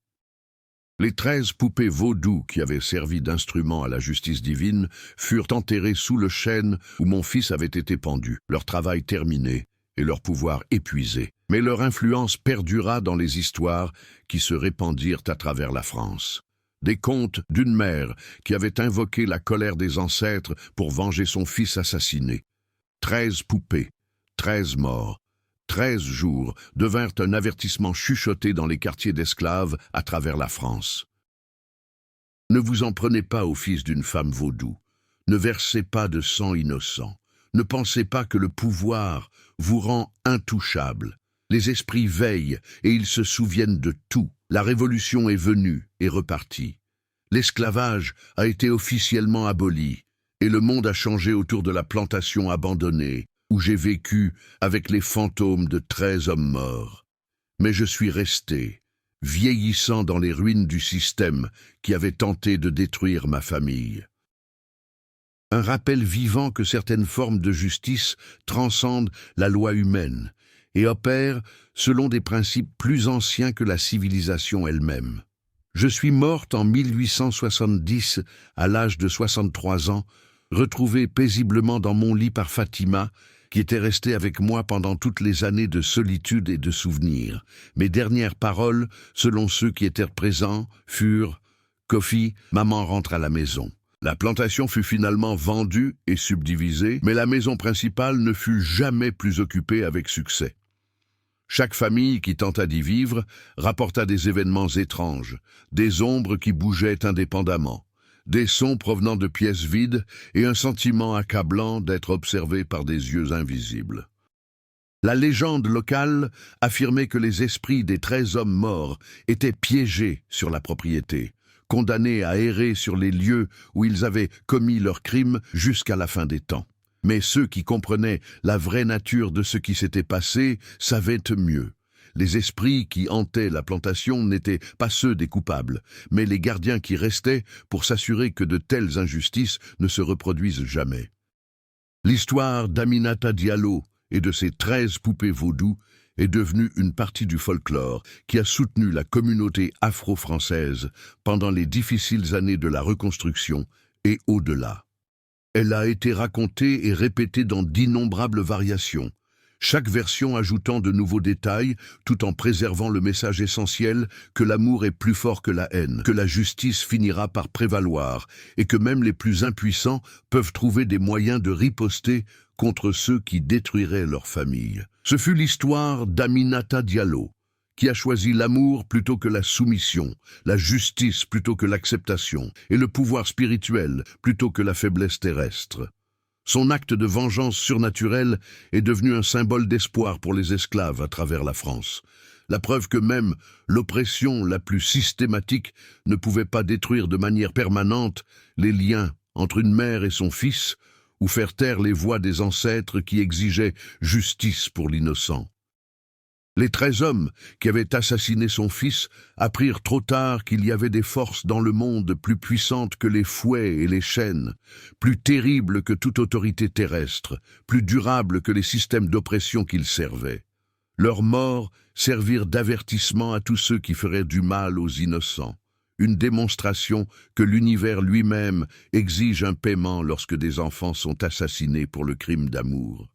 S1: Les 13 poupées vaudou qui avaient servi d'instruments à la justice divine furent enterrées sous le chêne où mon fils avait été pendu, leur travail terminé et leur pouvoir épuisé. Mais leur influence perdura dans les histoires qui se répandirent à travers la France. Des contes d'une mère qui avait invoqué la colère des ancêtres pour venger son fils assassiné. 13 poupées, 13 morts, 13 jours devinrent un avertissement chuchoté dans les quartiers d'esclaves à travers la France. Ne vous en prenez pas au fils d'une femme vaudou. Ne versez pas de sang innocent. Ne pensez pas que le pouvoir vous rend intouchable. Les esprits veillent et ils se souviennent de tout. La révolution est venue et repartie. L'esclavage a été officiellement aboli et le monde a changé autour de la plantation abandonnée où j'ai vécu avec les fantômes de 13 hommes morts. Mais je suis resté, vieillissant dans les ruines du système qui avait tenté de détruire ma famille. Un rappel vivant que certaines formes de justice transcendent la loi humaine et opèrent selon des principes plus anciens que la civilisation elle-même. Je suis morte en 1870, à l'âge de 63 ans, retrouvée paisiblement dans mon lit par Fatima, qui était restée avec moi pendant toutes les années de solitude et de souvenirs. Mes dernières paroles, selon ceux qui étaient présents, furent « Kofi, maman rentre à la maison ». La plantation fut finalement vendue et subdivisée, mais la maison principale ne fut jamais plus occupée avec succès. Chaque famille qui tenta d'y vivre rapporta des événements étranges, des ombres qui bougeaient indépendamment, des sons provenant de pièces vides et un sentiment accablant d'être observé par des yeux invisibles. La légende locale affirmait que les esprits des 13 hommes morts étaient piégés sur la propriété, condamnés à errer sur les lieux où ils avaient commis leurs crimes jusqu'à la fin des temps. Mais ceux qui comprenaient la vraie nature de ce qui s'était passé savaient mieux. Les esprits qui hantaient la plantation n'étaient pas ceux des coupables, mais les gardiens qui restaient pour s'assurer que de telles injustices ne se reproduisent jamais. L'histoire d'Aminata Diallo et de ses 13 poupées vaudou est devenue une partie du folklore qui a soutenu la communauté afro-française pendant les difficiles années de la reconstruction et au-delà. Elle a été racontée et répétée dans d'innombrables variations, chaque version ajoutant de nouveaux détails tout en préservant le message essentiel que l'amour est plus fort que la haine, que la justice finira par prévaloir et que même les plus impuissants peuvent trouver des moyens de riposter contre ceux qui détruiraient leur famille. Ce fut l'histoire d'Aminata Diallo, qui a choisi l'amour plutôt que la soumission, la justice plutôt que l'acceptation, et le pouvoir spirituel plutôt que la faiblesse terrestre. Son acte de vengeance surnaturelle est devenu un symbole d'espoir pour les esclaves à travers la France. La preuve que même l'oppression la plus systématique ne pouvait pas détruire de manière permanente les liens entre une mère et son fils, ou faire taire les voix des ancêtres qui exigeaient justice pour l'innocent. Les 13 hommes qui avaient assassiné son fils apprirent trop tard qu'il y avait des forces dans le monde plus puissantes que les fouets et les chaînes, plus terribles que toute autorité terrestre, plus durables que les systèmes d'oppression qu'ils servaient. Leurs morts servirent d'avertissement à tous ceux qui feraient du mal aux innocents, une démonstration que l'univers lui-même exige un paiement lorsque des enfants sont assassinés pour le crime d'amour.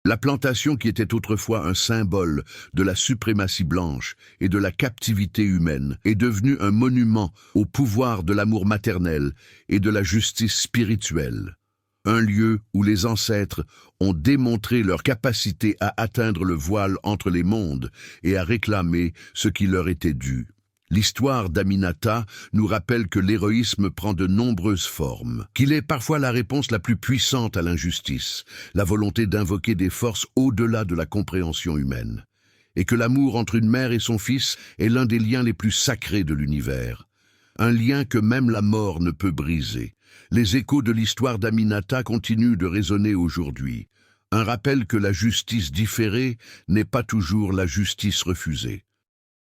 S1: La plantation qui était autrefois un symbole de la suprématie blanche et de la captivité humaine est devenue un monument au pouvoir de l'amour maternel et de la justice spirituelle. Un lieu où les ancêtres ont démontré leur capacité à atteindre le voile entre les mondes et à réclamer ce qui leur était dû. L'histoire d'Aminata nous rappelle que l'héroïsme prend de nombreuses formes, qu'il est parfois la réponse la plus puissante à l'injustice, la volonté d'invoquer des forces au-delà de la compréhension humaine, et que l'amour entre une mère et son fils est l'un des liens les plus sacrés de l'univers, un lien que même la mort ne peut briser. Les échos de l'histoire d'Aminata continuent de résonner aujourd'hui, un rappel que la justice différée n'est pas toujours la justice refusée,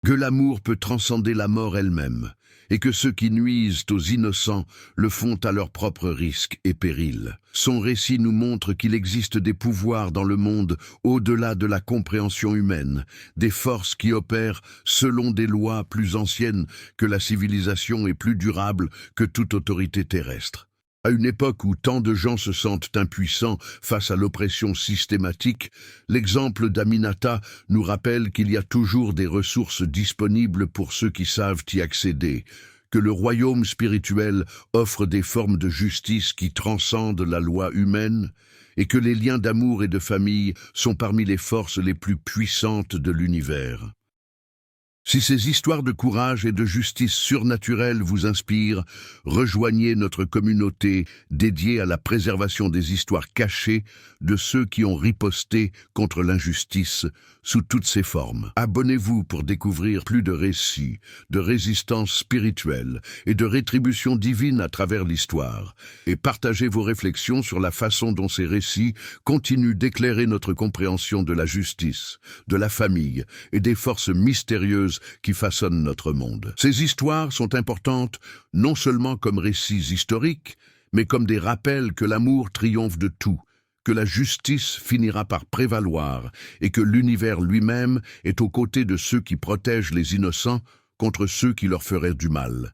S1: que l'amour peut transcender la mort elle-même, et que ceux qui nuisent aux innocents le font à leur propre risque et péril. Son récit nous montre qu'il existe des pouvoirs dans le monde au-delà de la compréhension humaine, des forces qui opèrent selon des lois plus anciennes que la civilisation et plus durables que toute autorité terrestre. À une époque où tant de gens se sentent impuissants face à l'oppression systématique, l'exemple d'Aminata nous rappelle qu'il y a toujours des ressources disponibles pour ceux qui savent y accéder, que le royaume spirituel offre des formes de justice qui transcendent la loi humaine, et que les liens d'amour et de famille sont parmi les forces les plus puissantes de l'univers. Si ces histoires de courage et de justice surnaturelle vous inspirent, rejoignez notre communauté dédiée à la préservation des histoires cachées de ceux qui ont riposté contre l'injustice sous toutes ses formes. Abonnez-vous pour découvrir plus de récits, de résistance spirituelle et de rétribution divine à travers l'histoire, et partagez vos réflexions sur la façon dont ces récits continuent d'éclairer notre compréhension de la justice, de la famille et des forces mystérieuses qui façonnent notre monde. Ces histoires sont importantes non seulement comme récits historiques, mais comme des rappels que l'amour triomphe de tout, que la justice finira par prévaloir et que l'univers lui-même est aux côtés de ceux qui protègent les innocents contre ceux qui leur feraient du mal.